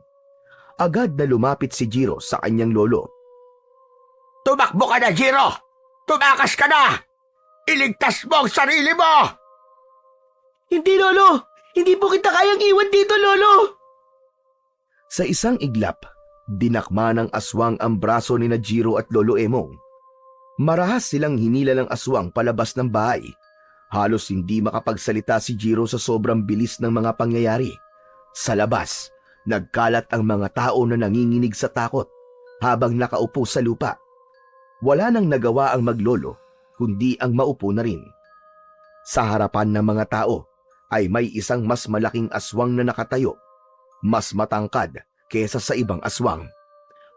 Agad na lumapit si Jiro sa kanyang lolo. Tumakbo ka na, Jiro! Tumakas ka na! Iligtas mo ang sarili mo! Hindi, Lolo! Hindi po kita kayang iwan dito, Lolo! Sa isang iglap, dinakma ng aswang ang braso ni Jiro at Lolo Emong. Marahas silang hinila ng aswang palabas ng bahay. Halos hindi makapagsalita si Jiro sa sobrang bilis ng mga pangyayari. Sa labas, nagkalat ang mga tao na nanginginig sa takot habang nakaupo sa lupa. Wala nang nagawa ang maglolo, kundi ang maupo na rin. Sa harapan ng mga tao ay may isang mas malaking aswang na nakatayo, mas matangkad kesa sa ibang aswang.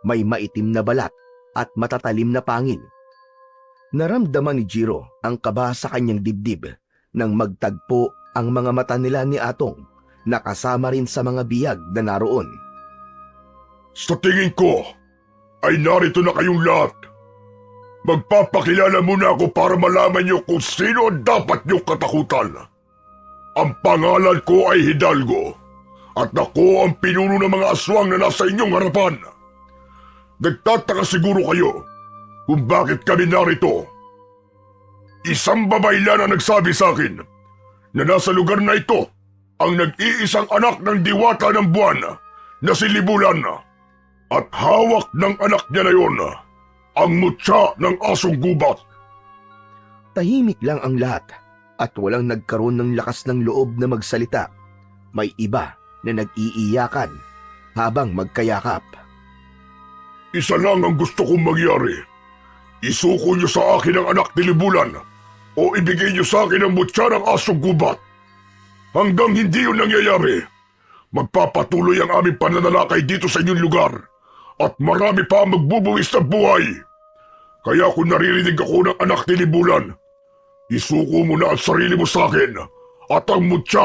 May maitim na balat at matatalim na pangil. Naramdaman ni Jiro ang kaba sa kanyang dibdib nang magtagpo ang mga mata nila ni Atong na kasama rin sa mga biyag na naroon. Sa tingin ko, ay narito na kayong lahat. Magpapakilala muna ako para malaman niyo kung sino ang dapat niyong katakutan. Ang pangalan ko ay Hidalgo at ako ang pinuno ng mga aswang na nasa inyong harapan. Nagtataka siguro kayo kung bakit kami narito. Isang babaylan ang nagsabi sa akin na nasa lugar na ito ang nag-iisang anak ng diwata ng buwan na si Libulan at hawak ng anak niya na yon ang mutya ng asong gubat. Tahimik lang ang lahat at walang nagkaroon ng lakas ng loob na magsalita. May iba na nag-iiyakan habang magkayakap. Isa lang ang gusto kong mangyari. Isuko niyo sa akin ang anak ni Libulan o ibigay niyo sa akin ang mutya ng asong gubat. Hanggang hindi yun nangyayari, magpapatuloy ang aming pananalakay dito sa inyong lugar at marami pa ang magbubuwis ng buhay. Kaya kung naririnig ako ng anak ni Libulan, isuko mo na ang sarili mo sa akin at ang mutya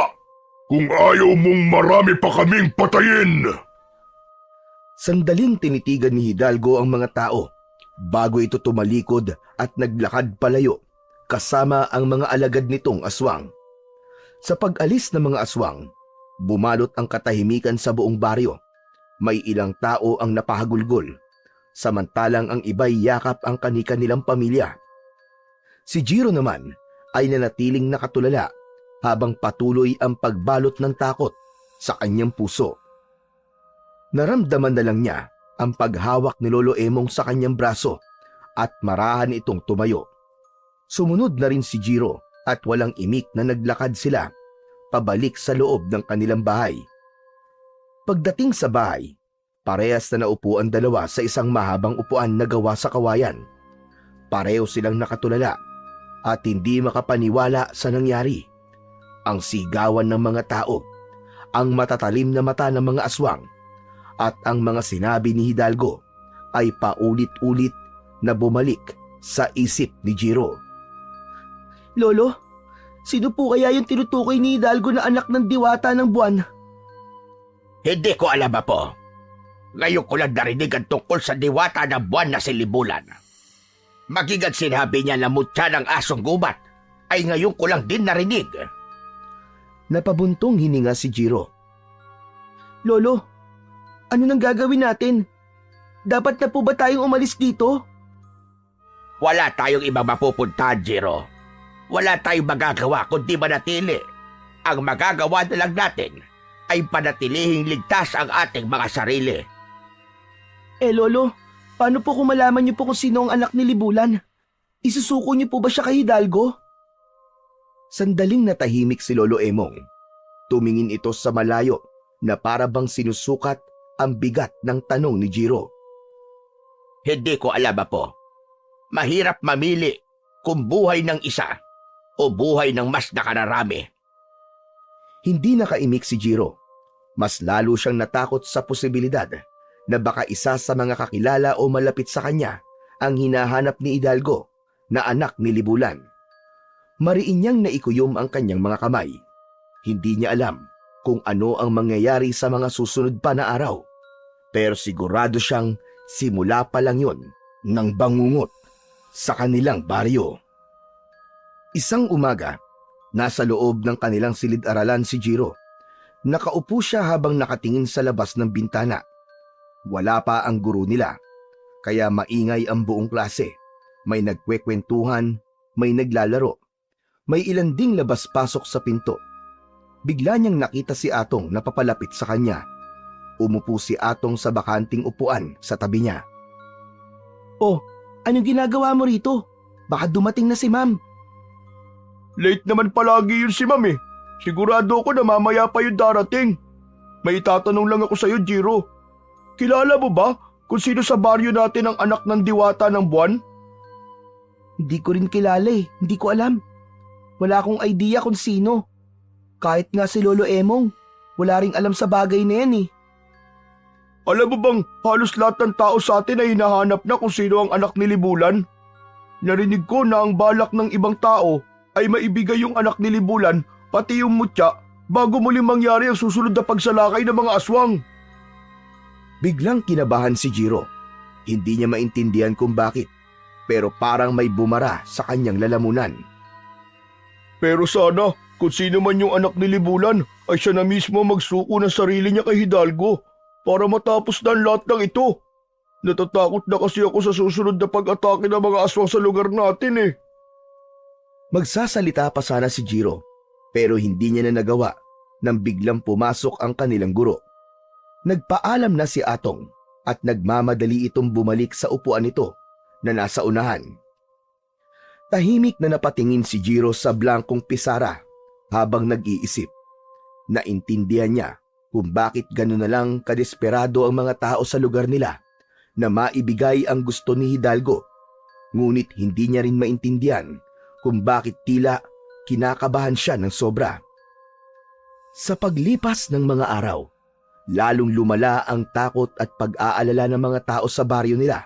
Kung ayaw mong marami pa kaming patayin! Sandaling tinitigan ni Hidalgo ang mga tao bago ito tumalikod at naglakad palayo kasama ang mga alagad nitong aswang. Sa pag-alis ng mga aswang, bumalot ang katahimikan sa buong baryo. May ilang tao ang napahagulgol, samantalang ang iba'y yakap ang kani-kanilang pamilya. Si Jiro naman ay nanatiling nakatulala habang patuloy ang pagbalot ng takot sa kanyang puso. Naramdaman na lang niya ang paghawak ni Lolo Emong sa kanyang braso at marahan itong tumayo. Sumunod na rin si Jiro at walang imik na naglakad sila pabalik sa loob ng kanilang bahay. Pagdating sa bahay, parehas na naupo ang dalawa sa isang mahabang upuan na gawa sa kawayan. Pareho silang nakatulala at hindi makapaniwala sa nangyari. Ang sigawan ng mga tao, ang matatalim na mata ng mga aswang, at ang mga sinabi ni Hidalgo ay paulit-ulit na bumalik sa isip ni Jiro. Lolo, sino po kaya yung tinutukoy ni Hidalgo na anak ng diwata ng buwan? Hindi ko alam, Apo. Ngayon ko lang narinig ang tungkol sa diwata ng buwan na si Libulan. Maging ang sinabi niya na mutya ng asong gubat ay ngayon ko lang din narinig. Napabuntong hininga si Jiro. Lolo, ano nang gagawin natin? Dapat na po ba tayong umalis dito? Wala tayong ibang mapupuntahan, Jiro. Wala tayong magagawa kundi manatili. Ang magagawa na lang natin ay panatilihing ligtas ang ating mga sarili. Lolo, paano po kung malaman niyo po kung sino ang anak ni Libulan? Isusuko niyo po ba siya kay Hidalgo? Sandaling natahimik si Lolo Emong. Tumingin ito sa malayo na para bang sinusukat ang bigat ng tanong ni Jiro. Hindi ko alam, Apo. Mahirap mamili kung buhay ng isa o buhay ng mas nakararami. Hindi nakaimik si Jiro. Mas lalo siyang natakot sa posibilidad na baka isa sa mga kakilala o malapit sa kanya ang hinahanap ni Hidalgo na anak ni Libulan. Mariin niyang naikuyom ang kanyang mga kamay. Hindi niya alam kung ano ang mangyayari sa mga susunod pa na araw. Pero sigurado siyang simula pa lang yon ng bangungot sa kanilang baryo. Isang umaga, nasa loob ng kanilang silid-aralan si Jiro. Nakaupo siya habang nakatingin sa labas ng bintana. Wala pa ang guro nila, kaya maingay ang buong klase. May nagkwekwentuhan, may naglalaro. May ilan ding labas-pasok sa pinto. Bigla niyang nakita si Atong na papalapit sa kanya. Umupo si Atong sa bakanting upuan sa tabi niya. Oh, anong ginagawa mo rito? Baka dumating na si Ma'am. Late naman palagi yun si Ma'am eh. Sigurado ko na mamaya pa yung darating. May itatanong lang ako sa'yo, Jiro. Kilala mo ba kung sino sa baryo natin ang anak ng diwata ng buwan? Hindi ko rin kilala eh. Hindi ko alam. Wala akong idea kung sino. Kahit nga si Lolo Emong, wala ring alam sa bagay na yan eh. Alam mo bang halos lahat ng tao sa atin ay hinahanap na kung sino ang anak ni Libulan? Narinig ko na ang balak ng ibang tao ay maibigay yung anak ni Libulan pati yung mutya bago muling mangyari ang susunod na pagsalakay ng mga aswang. Biglang kinabahan si Jiro. Hindi niya maintindihan kung bakit, pero parang may bumara sa kanyang lalamunan. Pero sana kung sino man yung anak ni Libulan ay siya na mismo magsuko ng sarili niya kay Hidalgo para matapos na ang lahat ng ito. Natatakot na kasi ako sa susunod na pag-atake ng mga aswang sa lugar natin eh. Magsasalita pa sana si Jiro, pero hindi niya na nagawa nang biglang pumasok ang kanilang guro. Nagpaalam na si Atong at nagmamadali itong bumalik sa upuan nito na nasa unahan. Tahimik na napatingin si Jiro sa blankong pisara habang nag-iisip. Naintindihan niya kung bakit gano'n na lang kadesperado ang mga tao sa lugar nila na maibigay ang gusto ni Hidalgo. Ngunit hindi niya rin maintindihan kung bakit tila kinakabahan siya ng sobra. Sa paglipas ng mga araw, lalong lumala ang takot at pag-aalala ng mga tao sa baryo nila.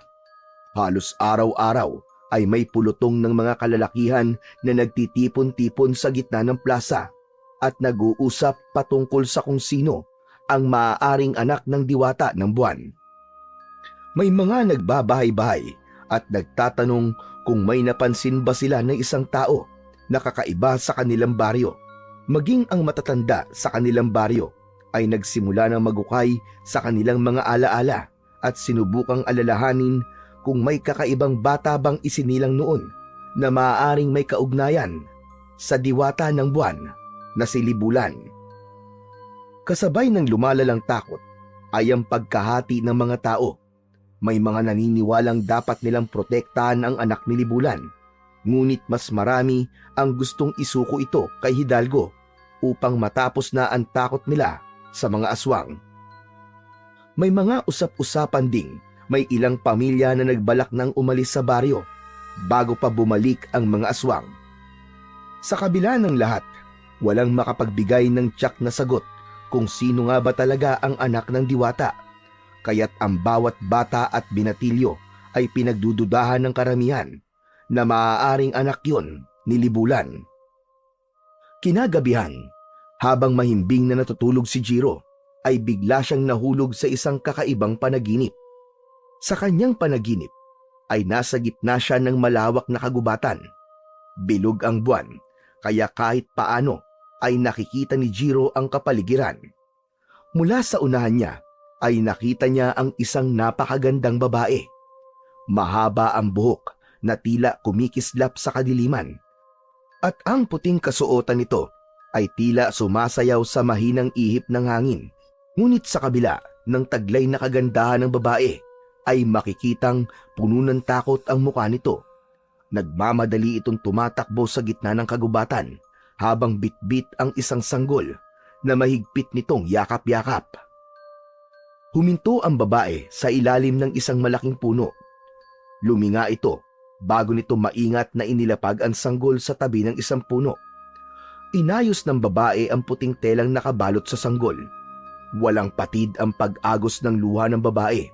Halos araw-araw ay may pulutong ng mga kalalakihan na nagtitipon-tipon sa gitna ng plaza. at nag-uusap patungkol sa kung sino ang maaaring anak ng diwata ng buwan. May mga nagbabahay-bahay at nagtatanong kung may napansin ba sila ng isang tao na kakaiba sa kanilang baryo. Maging ang matatanda sa kanilang baryo ay nagsimula ng magukay sa kanilang mga alaala at sinubukang alalahanin kung may kakaibang bata bang isinilang noon na maaaring may kaugnayan sa diwata ng buwan na si Libulan. Kasabay ng lumalalang takot ay ang pagkahati ng mga tao. May mga naniniwalang dapat nilang protektahan ang anak ni Libulan, ngunit mas marami ang gustong isuko ito kay Hidalgo upang matapos na ang takot nila sa mga aswang. May mga usap-usapan ding may ilang pamilya na nagbalak ng umalis sa baryo bago pa bumalik ang mga aswang. Sa kabila ng lahat, walang makapagbigay ng tiyak na sagot kung sino nga ba talaga ang anak ng diwata, kaya't ang bawat bata at binatilyo ay pinagdududahan ng karamihan na maaaring anak yon ni Libulan. Kinagabihan, habang mahimbing na natutulog si Jiro, ay bigla siyang nahulog sa isang kakaibang panaginip. Sa kanyang panaginip ay nasa gitna siya ng malawak na kagubatan. Bilog ang buwan, kaya kahit paano ay nakikita ni Jiro ang kapaligiran. Mula sa unahan niya ay nakita niya ang isang napakagandang babae. Mahaba ang buhok na tila kumikislap sa kadiliman, at ang puting kasuotan nito ay tila sumasayaw sa mahinang ihip ng hangin. Ngunit sa kabila ng taglay na kagandahan ng babae ay makikitang puno ng takot ang mukha nito. Nagmamadali itong tumatakbo sa gitna ng kagubatan habang bitbit ang isang sanggol na mahigpit nitong yakap-yakap. Huminto ang babae sa ilalim ng isang malaking puno. Luminga ito bago nito maingat na inilapag ang sanggol sa tabi ng isang puno. Inayos ng babae ang puting telang nakabalot sa sanggol. Walang patid ang pag-agos ng luha ng babae.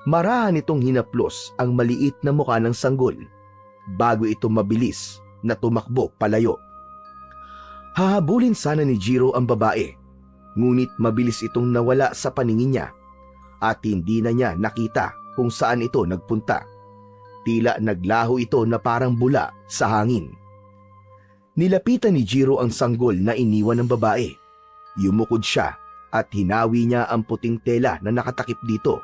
Marahan nitong hinaplos ang maliit na mukha ng sanggol bago ito mabilis na tumakbo palayo. Hahabulin sana ni Jiro ang babae, ngunit mabilis itong nawala sa paningin niya at hindi na niya nakita kung saan ito nagpunta. Tila naglaho ito na parang bula sa hangin. Nilapitan ni Jiro ang sanggol na iniwan ng babae. Yumukod siya at hinawi niya ang puting tela na nakatakip dito.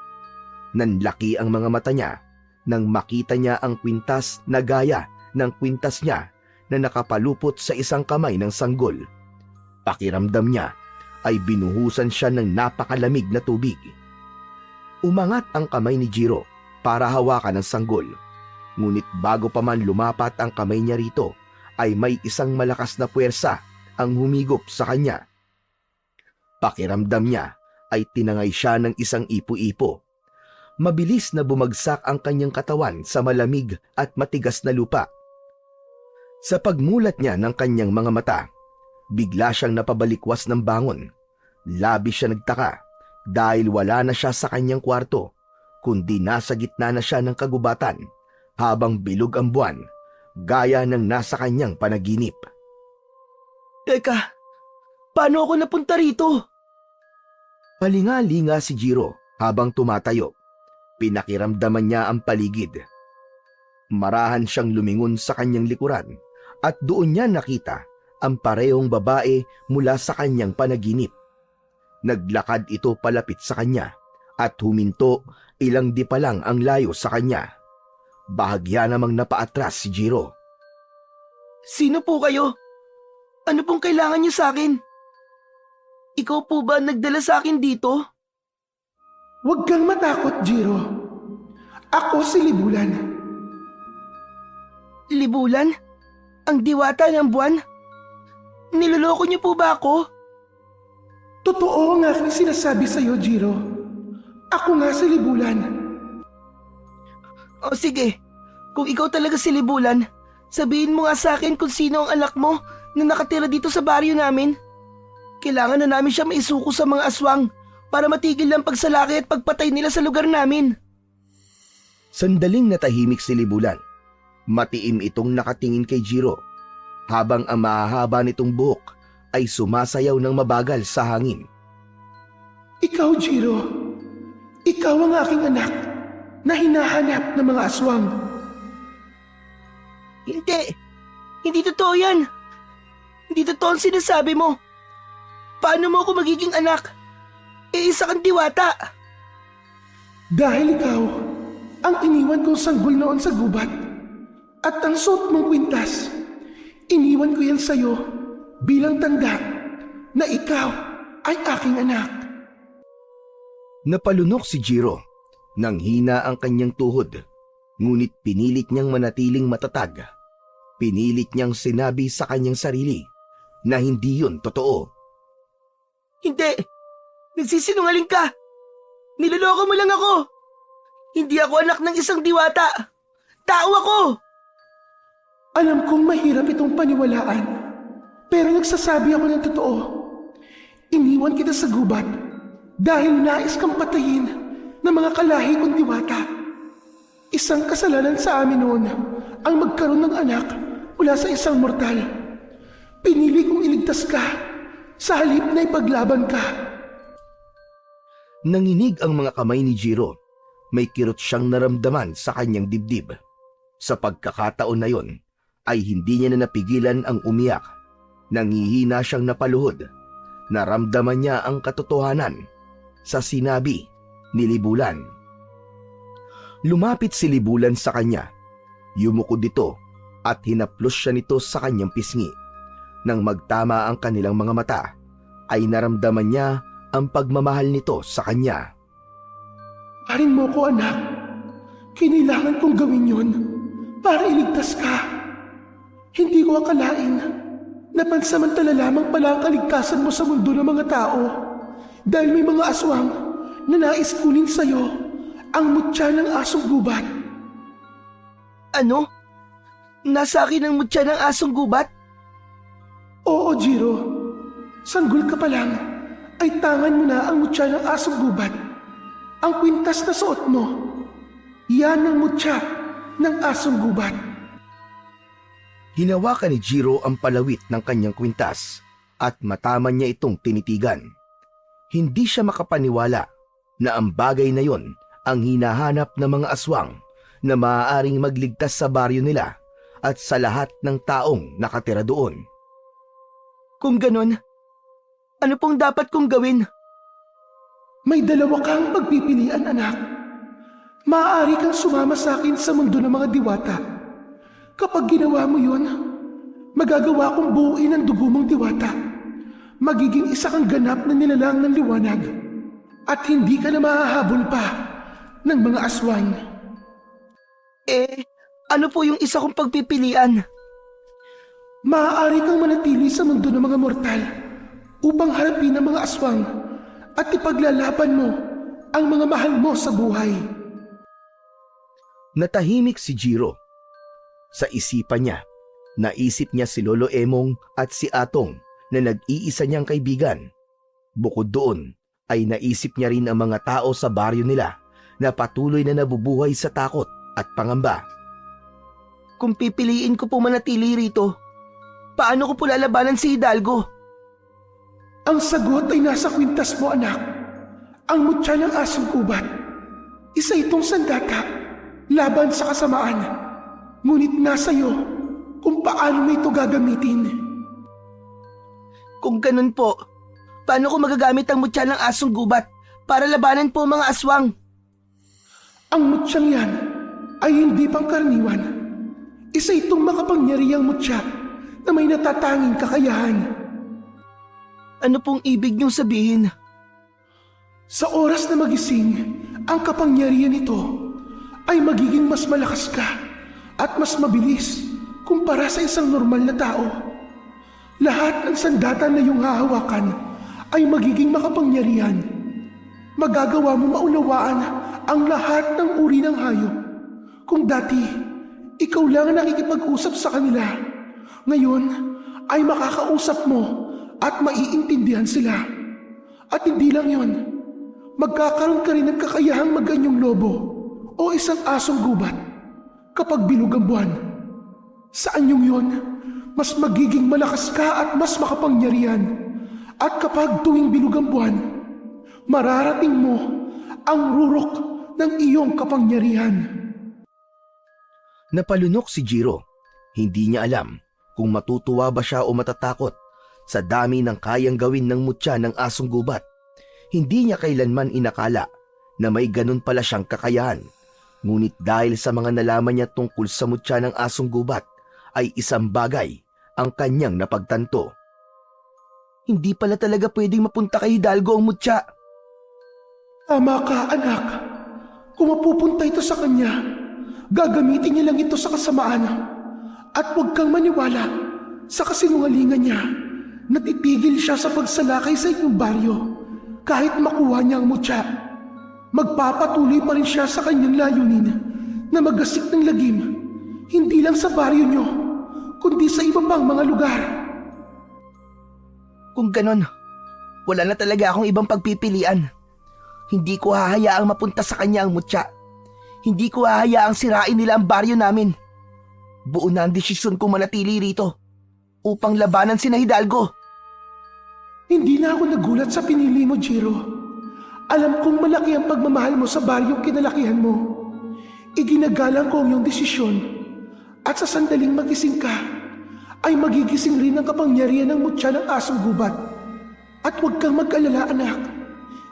Nanlaki ang mga mata niya nang makita niya ang kwintas na gaya ng kwintas niya na nakapalupot sa isang kamay ng sanggol. Pakiramdam niya ay binuhusan siya ng napakalamig na tubig. Umangat ang kamay ni Jiro para hawakan ang sanggol. Ngunit bago pa man lumapat ang kamay niya rito, ay may isang malakas na puwersa ang humigop sa kanya. Pakiramdam niya ay tinangay siya ng isang ipo-ipo. Mabilis na bumagsak ang kanyang katawan sa malamig at matigas na lupa. Sa pagmulat niya ng kanyang mga mata, bigla siyang napabalikwas ng bangon. Labis siya nagtaka dahil wala na siya sa kanyang kwarto, kundi nasa gitna na siya ng kagubatan habang bilog ang buwan, gaya ng nasa kanyang panaginip. Teka, paano ako napunta rito? Palinga-linga si Jiro habang tumatayo. Pinakiramdaman niya ang paligid. Marahan siyang lumingon sa kanyang likuran at doon niya nakita ang parehong babae mula sa kanyang panaginip. Naglakad ito palapit sa kanya at huminto ilang di pa lang ang layo sa kanya. Bahagya namang napaatras si Jiro. Sino po kayo? Ano pong kailangan niyo sa akin? Ikaw po ba nagdala sa akin dito? Huwag kang matakot, Jiro. Ako si Libulan. Libulan? Ang diwata ng buwan? Niloloko niyo po ba ako? Totoo ang aking sinasabi sa'yo, Jiro. Ako nga si Libulan. O sige, kung ikaw talaga si Libulan, sabihin mo nga sa akin kung sino ang anak mo na nakatira dito sa baryo namin. Kailangan na namin siya maisuko sa mga aswang para matigil ang pagsalaki at pagpatay nila sa lugar namin. Sandaling natahimik si Libulan. Matiim itong nakatingin kay Jiro, habang ang mahahaba nitong buhok ay sumasayaw ng mabagal sa hangin. Ikaw, Jiro. Ikaw ang aking anak na hinahanap ng mga aswang. Hindi! Hindi totoo yan! Hindi totoo ang sinasabi mo! Paano mo ako magiging anak? Isa kang diwata! Dahil ikaw ang iniwan kong sanggol noon sa gubat at ang suot mong kwintas, iniwan ko yan sa'yo bilang tanda na ikaw ay aking anak. Napalunok si Jiro nang hina ang kanyang tuhod, ngunit pinilit niyang manatiling matatag. Pinilit niyang sinabi sa kanyang sarili na hindi yun totoo. Hindi! Nagsisinungaling ka! Niloloko mo lang ako! Hindi ako anak ng isang diwata! Tao ako! Alam kong mahirap itong paniwalaan, pero nagsasabi ako ng totoo. Iniwan kita sa gubat dahil nais kang patayin ng mga kalahi kong diwata. Isang kasalanan sa amin noon ang magkaroon ng anak mula sa isang mortal. Pinili kong iligtas ka sa halip na ipaglaban ka. Nanginig ang mga kamay ni Jiro. May kirot siyang naramdaman sa kanyang dibdib. Sa pagkakataon na yon, ay hindi niya na napigilan ang umiyak. Nangihina siyang napaluhod. Naramdaman niya ang katotohanan sa sinabi ni Libulan. Lumapit si Libulan sa kanya. Yumuko dito at hinaplos siya nito sa kanyang pisngi. Nang magtama ang kanilang mga mata, ay naramdaman niya ang pagmamahal nito sa kanya. Parin mo ko, anak. Kinailangan kong gawin yon para iligtas ka. Hindi ko akalain na pansamantala lamang pala ang kaligtasan mo sa mundo ng mga tao dahil may mga aswang na nais kunin sa'yo ang mutya ng asong gubat. Ano? Nasa akin ang mutya ng asong gubat? Oo, Jiro. Sanggol ka pa lang ay tangan mo na ang mutya ng asong gubat. Ang kwintas na suot mo, yan ang mutya ng asong gubat. Hinawakan ni Jiro ang palawit ng kanyang kwintas at mataman niya itong tinitigan. Hindi siya makapaniwala na ang bagay na yon ang hinahanap ng mga aswang na maaaring magligtas sa baryo nila at sa lahat ng taong nakatira doon. Kung ganon, ano pong dapat kong gawin? May dalawa kang pagpipilian, anak. Maaari kang sumama sa akin sa mundo ng mga diwata. Kapag ginawa mo yun, magagawa kong buuin ang dugo mong diwata. Magiging isa kang ganap na nilalang ng liwanag. At hindi ka na mahahabol pa ng mga aswang. Ano po yung isa kong pagpipilian? Maaari kang manatili sa mundo ng mga mortal upang harapin ang mga aswang at ipaglalaban mo ang mga mahal mo sa buhay. Natahimik si Jiro. Sa isipan niya, naisip niya si Lolo Emong at si Atong na nag-iisa niyang kaibigan. Bukod doon, ay naisip niya rin ang mga tao sa baryo nila na patuloy na nabubuhay sa takot at pangamba. Kung pipiliin ko po manatili rito, paano ko po lalabanan si Hidalgo? Ang sagot ay nasa kwintas mo, anak. Ang mutya ng asong gubat. Isa itong sandata laban sa kasamaan. Ngunit nasa iyo kung paano mo ito gagamitin. Kung ganun po, paano ko magagamit ang mutya ng asong gubat para labanan po mga aswang? Ang mutyang yan ay hindi pangkaraniwan. Isa itong makapangyarihang mutya na may natatanging kakayahan. Ano pong ibig niyong sabihin? Sa oras na magising, ang kapangyarihan nito ay magiging mas malakas ka at mas mabilis kumpara sa isang normal na tao. Lahat ng sandata na iyong hahawakan ay magiging makapangyarihan. Magagawa mo maunawaan ang lahat ng uri ng hayop. Kung dati, ikaw lang ang nakikipag-usap sa kanila, ngayon ay makakausap mo at maiintindihan sila. At hindi lang yon, magkakaroon ka rin ng kakayahang maganyong lobo o isang asong gubat kapag bilog ang buwan. Sa anyong yon, mas magiging malakas ka at mas makapangyarihan. At kapag tuwing bilog ang buwan, mararating mo ang rurok ng iyong kapangyarihan. Napalunok si Jiro. Hindi niya alam kung matutuwa ba siya o matatakot sa dami ng kayang gawin ng mutya ng asong gubat. Hindi niya kailanman inakala na may ganun pala siyang kakayahan. Ngunit dahil sa mga nalaman niya tungkol sa mutya ng asong gubat, ay isang bagay ang kanyang napagtanto. Hindi pala talaga pwedeng mapunta kay Hidalgo ang mutya. Tama ka, anak. Kung mapupunta ito sa kanya, gagamitin niya lang ito sa kasamaan. At huwag kang maniwala sa kasinungalingan niya. Natitigil siya sa pagsalakay sa inyong baryo kahit makuha niya ang mutya. Magpapatuloy pa rin siya sa kanyang layunin na magasik ng lagim, hindi lang sa baryo niyo, kundi sa iba pang mga lugar. Kung ganon, wala na talaga akong ibang pagpipilian. Hindi ko hahayaang mapunta sa kanya ang mutya. Hindi ko hahayaang sirain nila ang baryo namin. Buo na ang desisyon kong manatili rito upang labanan sina Hidalgo. Hindi na ako nagulat sa pinili mo, Jiro. Alam kong malaki ang pagmamahal mo sa baryong kinalakihan mo. Iginagalang ko ang iyong desisyon. At sa sandaling magising ka, ay magigising rin ang kapangyarihan ng mutya ng asong gubat. At huwag kang mag-alala, anak,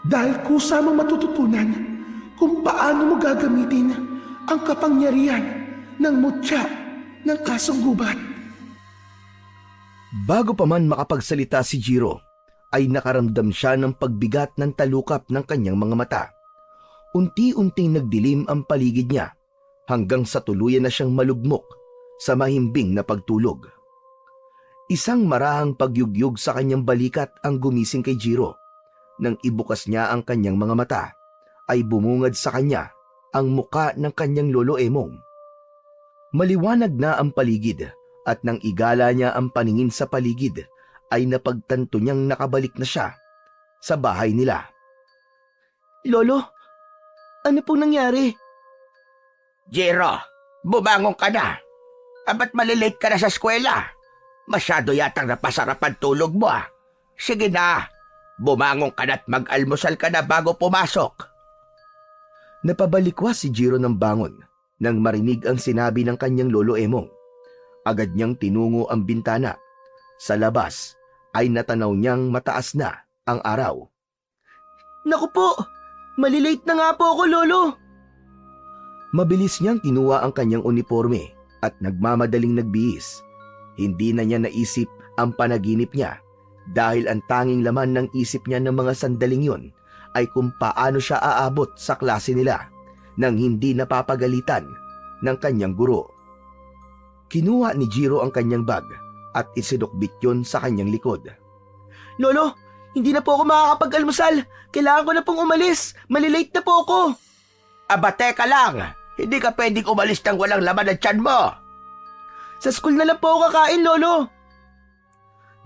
dahil kusa mong matututunan kung paano mo gagamitin ang kapangyarihan ng mutya ng asong gubat. Bago pa man makapagsalita si Jiro, ay nakaramdam siya ng pagbigat ng talukap ng kanyang mga mata. Unti-unting nagdilim ang paligid niya hanggang sa tuluyan na siyang malugmok sa mahimbing na pagtulog. Isang marahang pagyugyug sa kanyang balikat ang gumising kay Jiro. Nang ibukas niya ang kanyang mga mata, ay bumungad sa kanya ang muka ng kanyang lolo Emong. Maliwanag na ang paligid at nang igala niya ang paningin sa paligid, ay napagtanto niyang nakabalik na siya sa bahay nila. Lolo, ano pong nangyari? Jiro, bumangon ka na. Ba't malilate ka na sa eskwela? Masyado yatang napasarapan tulog mo ah. Sige na, bumangon ka na at mag-almusal ka na bago pumasok. Napabalikwas si Jiro ng bangon nang marinig ang sinabi ng kanyang lolo Emong. Agad niyang tinungo ang bintana. Sa labas ay natanaw niyang mataas na ang araw. Naku po, malilate na nga po ako, Lolo. Mabilis niyang kinuha ang kanyang uniforme at nagmamadaling nagbihis. Hindi na niya naisip ang panaginip niya dahil ang tanging laman ng isip niya ng mga sandaling yon ay kung paano siya aabot sa klase nila nang hindi napapagalitan ng kanyang guro. Kinuha ni Jiro ang kanyang bag at isinukbit yon sa kanyang likod. Lolo, hindi na po ako makakapag-almusal. Kailangan ko na pong umalis. Malilate na po ako. Teka lang, hindi ka pwedeng umalis ng walang laman ng tiyan mo. Sa school na lang po ako kakain, Lolo.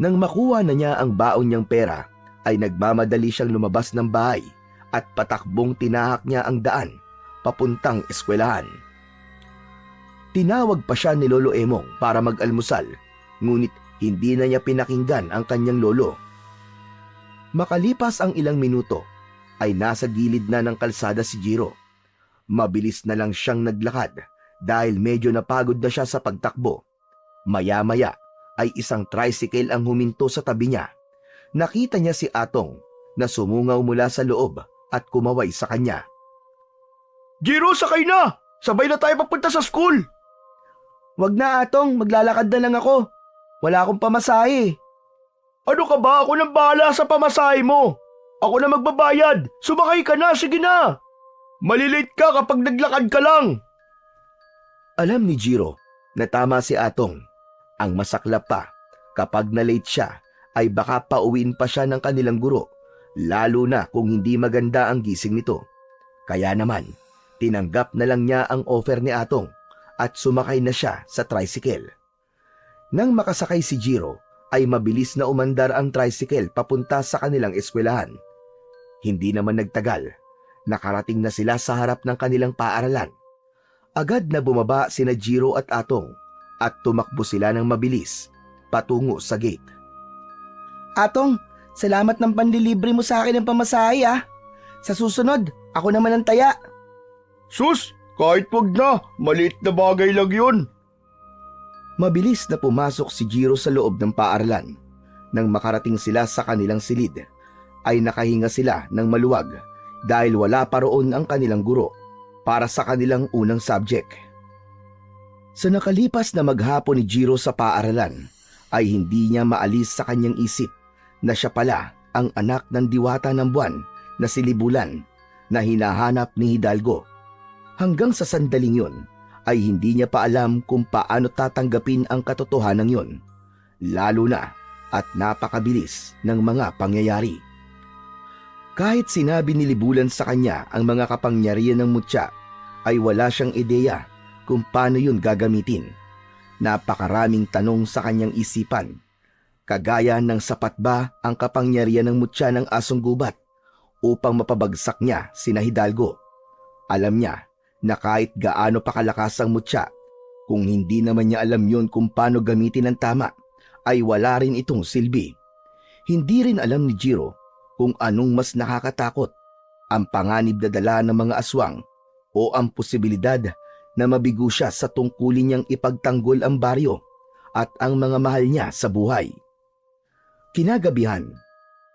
Nang makuha na niya ang baon niyang pera, ay nagmamadali siyang lumabas ng bahay at patakbong tinahak niya ang daan papuntang eskwelahan. Tinawag pa siya ni Lolo Emong para mag-almusal, ngunit hindi na niya pinakinggan ang kanyang lolo. Makalipas ang ilang minuto, ay nasa gilid na ng kalsada si Jiro. Mabilis na lang siyang naglakad dahil medyo napagod na siya sa pagtakbo. Maya-maya ay isang tricycle ang huminto sa tabi niya. Nakita niya si Atong na sumungaw mula sa loob at kumaway sa kanya. Jiro, sakay na! Sabay na tayo papunta sa school! Wag na, Atong. Maglalakad na lang ako. Wala akong pamasahe. Ano ka ba? Ako nang bahala sa pamasahe mo. Ako na magbabayad. Sumakay ka na, sige na. Malilate ka kapag naglakad ka lang. Alam ni Jiro na tama si Atong. Ang masaklap pa, kapag na-late siya, ay baka pauwiin pa siya ng kanilang guro, lalo na kung hindi maganda ang gising nito. Kaya naman, tinanggap na lang niya ang offer ni Atong at sumakay na siya sa tricycle. Nang makasakay si Jiro, ay mabilis na umandar ang tricycle papunta sa kanilang eskwelahan. Hindi naman nagtagal, nakarating na sila sa harap ng kanilang paaralan. Agad na bumaba sina Jiro at Atong at tumakbo sila ng mabilis patungo sa gate. Atong, salamat ng panlilibre mo sa akin ng pamasahe ah. Sa susunod, ako naman ang taya. Sus, kahit wag na, maliit na bagay lang yun. Mabilis na pumasok si Jiro sa loob ng paaralan. Nang makarating sila sa kanilang silid, ay nakahinga sila ng maluwag dahil wala pa roon ang kanilang guro para sa kanilang unang subject. Sa nakalipas na maghapon ni Jiro sa paaralan, ay hindi niya maalis sa kanyang isip na siya pala ang anak ng diwata ng buwan na si Libulan na hinahanap ni Hidalgo. Hanggang sa sandaling yun, ay hindi niya pa alam kung paano tatanggapin ang katotohanan yon, lalo na at napakabilis ng mga pangyayari. Kahit sinabi ni Libulan sa kanya ang mga kapangyarihan ng mutya, ay wala siyang ideya kung paano yun gagamitin. Napakaraming tanong sa kanyang isipan, kagaya ng sapat ba ang kapangyarihan ng mutya ng asong gubat upang mapabagsak niya sina Hidalgo. Alam niya na kahit gaano pa kalakas ang mutya, kung hindi naman niya alam yun kung paano gamitin ng tama, ay wala rin itong silbi. Hindi rin alam ni Jiro kung anong mas nakakatakot, ang panganib na dala ng mga aswang o ang posibilidad na mabigo siya sa tungkulin niyang ipagtanggol ang baryo at ang mga mahal niya sa buhay. Kinagabihan,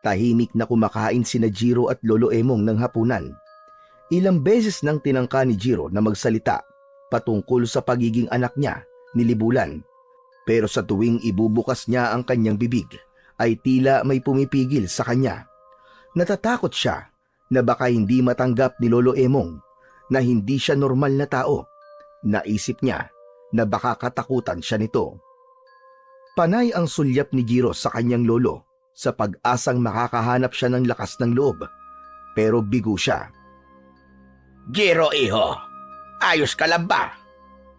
tahimik na kumakain sina Jiro at Lolo Emong ng hapunan. Ilang beses nang tinangka ni Jiro na magsalita patungkol sa pagiging anak niya ni Libulan, pero sa tuwing ibubukas niya ang kanyang bibig ay tila may pumipigil sa kanya. Natatakot siya na baka hindi matanggap ni Lolo Emong na hindi siya normal na tao. Naisip niya na baka katakutan siya nito. Panay ang sulyap ni Jiro sa kanyang lolo sa pag-asang makakahanap siya ng lakas ng loob, pero bigo siya. Jiro, iho, ayos ka lang ba?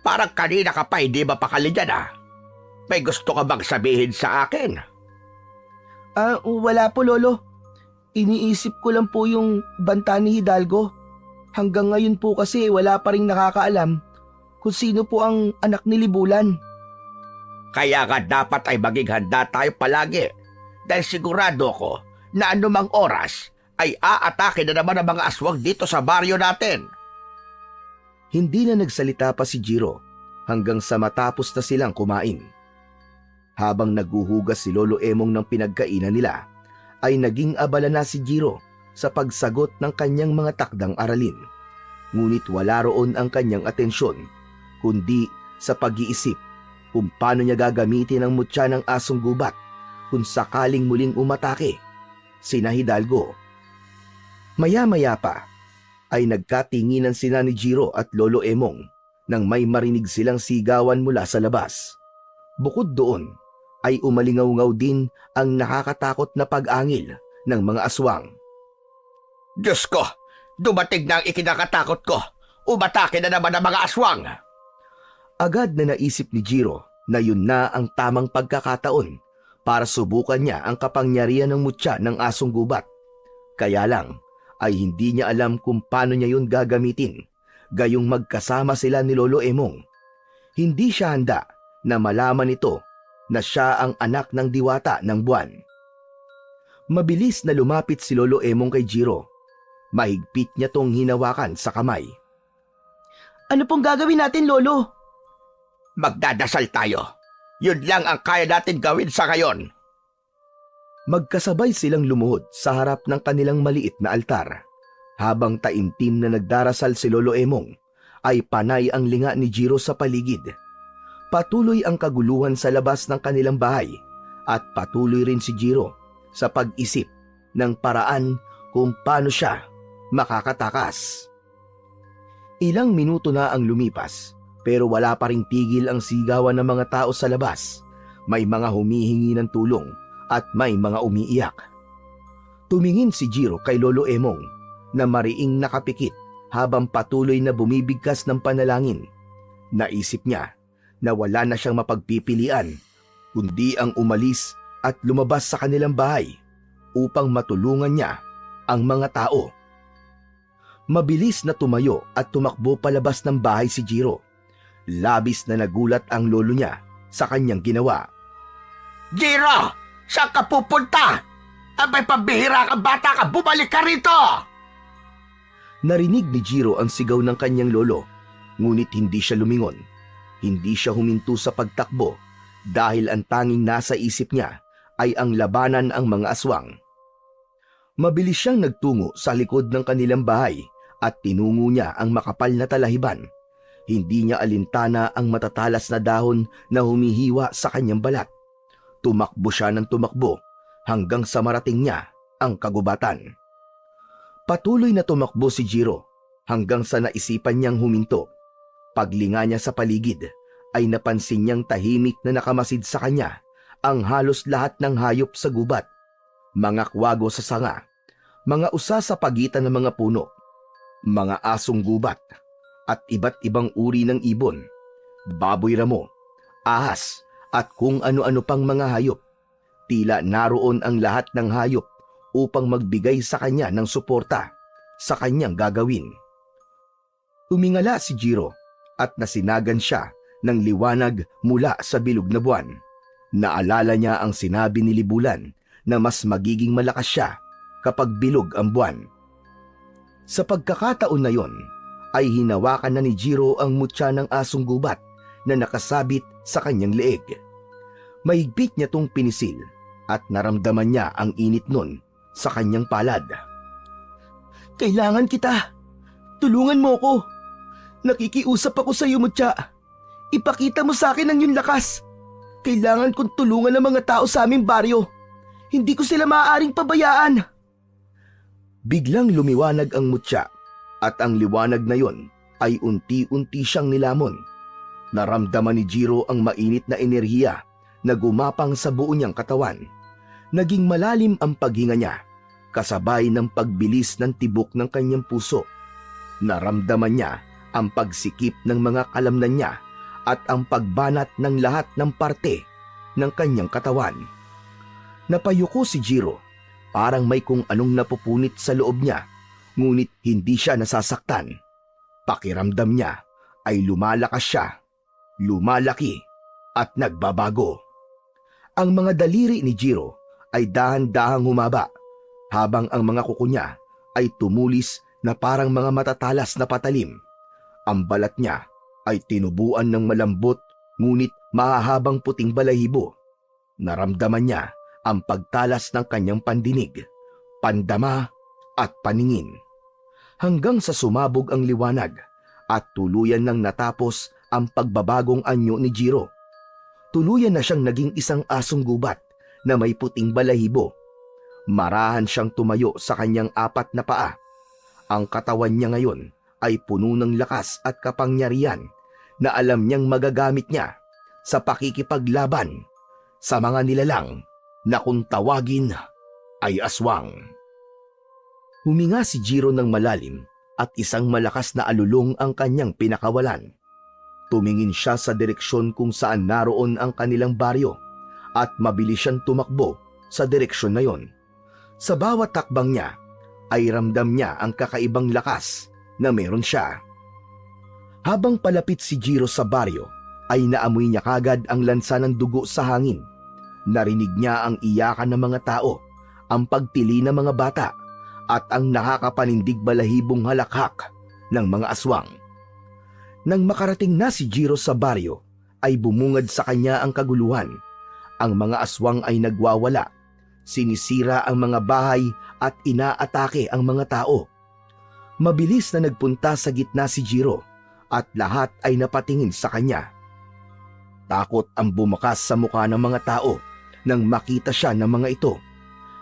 Parang kanina ka pa hindi mapakali dyan ah. May gusto ka bang sabihin sa akin? Wala po lolo. Iniisip ko lang po yung banta ni Hidalgo. Hanggang ngayon po kasi wala pa ring nakakaalam kung sino po ang anak ni Libulan. Kaya nga dapat ay maging handa tayo palagi dahil sigurado ko na anumang oras ay aatake na naman ang mga aswang dito sa baryo natin. Hindi na nagsalita pa si Jiro hanggang sa matapos na silang kumain. Habang naghuhugas si Lolo Emong ng pinagkainan nila, ay naging abala na si Jiro sa pagsagot ng kanyang mga takdang aralin. Ngunit wala roon ang kanyang atensyon, kundi sa pag-iisip kung paano niya gagamitin ang mutya ng asong gubat kung sakaling muling umatake sina Hidalgo. Maya-maya pa ay nagkatinginan sina ni Jiro at Lolo Emong nang may marinig silang sigawan mula sa labas. Bukod doon ay umalingaw-ngaw din ang nakakatakot na pag-angil ng mga aswang. Diyos ko, dumating na ang ikinakatakot ko. Umatake na naman ang mga aswang. Agad na naisip ni Jiro na yun na ang tamang pagkakataon para subukan niya ang kapangyarihan ng mutya ng asong gubat. Kaya lang ay hindi niya alam kung paano niya yun gagamitin, gayong magkasama sila ni Lolo Emong. Hindi siya handa na malaman ito na siya ang anak ng diwata ng buwan. Mabilis na lumapit si Lolo Emong kay Jiro. Mahigpit niya tong hinawakan sa kamay. Ano pong gagawin natin, Lolo? Magdadasal tayo. Yun lang ang kaya natin gawin sa ngayon. Magkasabay silang lumuhod sa harap ng kanilang maliit na altar. Habang taimtim na nagdarasal si Lolo Emong, ay panay ang linga ni Jiro sa paligid. Patuloy ang kaguluhan sa labas ng kanilang bahay at patuloy rin si Jiro sa pag-isip ng paraan kung paano siya makakatakas. Ilang minuto na ang lumipas pero wala pa ring tigil ang sigawan ng mga tao sa labas. May mga humihingi ng tulong at may mga umiiyak. Tumingin si Jiro kay Lolo Emong na mariing nakapikit habang patuloy na bumibigkas ng panalangin. Naisip niya na wala na siyang mapagpipilian kundi ang umalis at lumabas sa kanilang bahay upang matulungan niya ang mga tao. Mabilis na tumayo at tumakbo palabas ng bahay si Jiro. Labis na nagulat ang lolo niya sa kanyang ginawa. Jiro! Saan ka pupunta? Abay, pambihira kang bata ka! Bumalik ka rito! Narinig ni Jiro ang sigaw ng kanyang lolo, ngunit hindi siya lumingon. Hindi siya huminto sa pagtakbo dahil ang tanging nasa isip niya ay ang labanan ang mga aswang. Mabilis siyang nagtungo sa likod ng kanilang bahay at tinungo niya ang makapal na talahiban. Hindi niya alintana ang matatalas na dahon na humihiwa sa kanyang balat. Tumakbo siya ng tumakbo hanggang sa marating niya ang kagubatan. Patuloy na tumakbo si Jiro hanggang sa naisipan niyang huminto. Paglinga niya sa paligid ay napansin niyang tahimik na nakamasid sa kanya ang halos lahat ng hayop sa gubat. Mga kwago sa sanga, mga usa sa pagitan ng mga puno, mga asong gubat, at iba't ibang uri ng ibon, baboy ramo, ahas, at kung ano-ano pang mga hayop. Tila naroon ang lahat ng hayop upang magbigay sa kanya ng suporta sa kanyang gagawin. Tumingala si Jiro at nasinagan siya ng liwanag mula sa bilog na buwan. Naalala niya ang sinabi ni Libulan na mas magiging malakas siya kapag bilog ang buwan. Sa pagkakataon na yon, ay hinawakan na ni Jiro ang mutya ng asong gubat na nakasabit sa kanyang leeg. Mahigpit niya tong pinisil at naramdaman niya ang init nun sa kanyang palad. Kailangan kita. Tulungan mo ko. Nakikiusap ako sa iyo, mutya. Ipakita mo sa akin ang iyong lakas. Kailangan kong tulungan ang mga tao sa aming baryo. Hindi ko sila maaaring pabayaan. Biglang lumiwanag ang mutya at ang liwanag na yon ay unti-unti siyang nilamon. Naramdaman ni Jiro ang mainit na enerhiya na gumapang sa buo niyang katawan. Naging malalim ang paghinga niya, kasabay ng pagbilis ng tibok ng kanyang puso. Naramdaman niya ang pagsikip ng mga kalamnan niya at ang pagbanat ng lahat ng parte ng kanyang katawan. Napayuko si Jiro, parang may kung anong napupunit sa loob niya, ngunit hindi siya nasasaktan. Pakiramdam niya ay lumalakas siya, lumalaki at nagbabago. Ang mga daliri ni Jiro ay dahan-dahang humaba, habang ang mga kuko niya ay tumulis na parang mga matatalas na patalim. Ang balat niya ay tinubuan ng malambot ngunit mahahabang puting balahibo. Naramdaman niya ang pagtalas ng kanyang pandinig, pandama at paningin. Hanggang sa sumabog ang liwanag at tuluyan nang natapos ang pagbabagong anyo ni Jiro. Tuluyan na siyang naging isang asong gubat na may puting balahibo. Marahan siyang tumayo sa kanyang 4 na paa. Ang katawan niya ngayon ay puno ng lakas at kapangyarihan na alam niyang magagamit niya sa pakikipaglaban sa mga nilalang na kung tawagin ay aswang. Huminga si Jiro ng malalim at isang malakas na alulong ang kanyang pinakawalan. Tumingin siya sa direksyon kung saan naroon ang kanilang baryo at mabilis siyang tumakbo sa direksyon na yon. Sa bawat takbang niya ay ramdam niya ang kakaibang lakas na meron siya. Habang palapit si Jiro sa baryo ay naamoy niya kagad ang lansa ng dugo sa hangin. Narinig niya ang iyakan ng mga tao, ang pagtili ng mga bata at ang nakakapanindig balahibong halakhak ng mga aswang. Nang makarating na si Jiro sa baryo ay bumungad sa kanya ang kaguluhan. Ang mga aswang ay nagwawala, sinisira ang mga bahay at inaatake ang mga tao. Mabilis na nagpunta sa gitna si Jiro at lahat ay napatingin sa kanya. Takot ang bumakas sa mukha ng mga tao nang makita siya ng mga ito,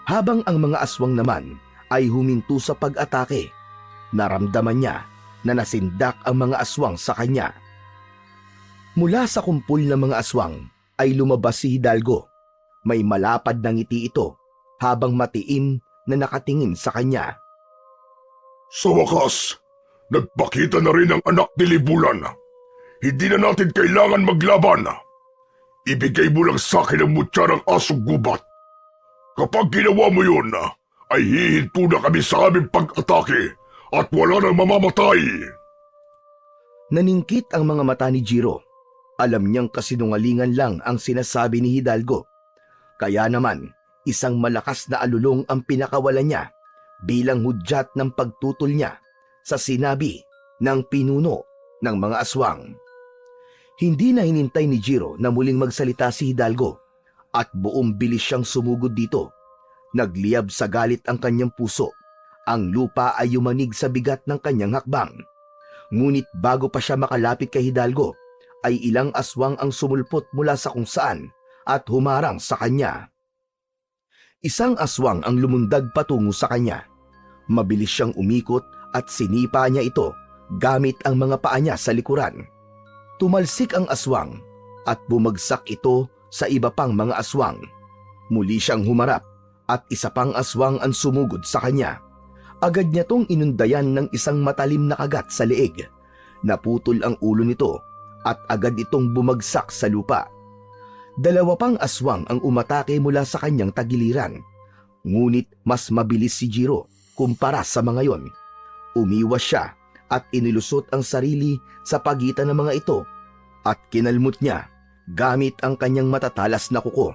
habang ang mga aswang naman ay huminto sa pag-atake. Naramdaman niya na nasindak ang mga aswang sa kanya. Mula sa kumpul ng mga aswang ay lumabas si Hidalgo. May malapad na ngiti ito habang matiim na nakatingin sa kanya. Sa wakas, nagpakita na rin ang anak ni Libulan. Hindi na natin kailangan maglaban. Ibigay mo lang sa akin ang mutya ng asong gubat. Kapag ginawa mo yun, ay hihinto na kami sa aming pag-atake at wala nang mamamatay. Naningkit ang mga mata ni Jiro. Alam niyang kasinungalingan lang ang sinasabi ni Hidalgo. Kaya naman, isang malakas na alulong ang pinakawalan niya bilang hudyat ng pagtutol niya sa sinabi ng pinuno ng mga aswang. Hindi na hinintay ni Jiro na muling magsalita si Hidalgo at buong bilis siyang sumugod dito. Nagliyab sa galit ang kanyang puso. Ang lupa ay yumanig sa bigat ng kanyang hakbang. Ngunit bago pa siya makalapit kay Hidalgo, ay ilang aswang ang sumulpot mula sa kung saan at humarang sa kanya. Isang aswang ang lumundag patungo sa kanya. Mabilis siyang umikot at sinipa niya ito gamit ang mga paa niya sa likuran. Tumalsik ang aswang at bumagsak ito sa iba pang mga aswang. Muli siyang humarap at isa pang aswang ang sumugod sa kanya. Agad niya tong inundayan ng isang matalim na kagat sa leeg. Naputol ang ulo nito at agad itong bumagsak sa lupa. Dalawa pang aswang ang umatake mula sa kanyang tagiliran. Ngunit mas mabilis si Jiro kumpara sa mga yon. Umiwas siya at inilusot ang sarili sa pagitan ng mga ito at kinalmot niya gamit ang kanyang matatalas na kuko.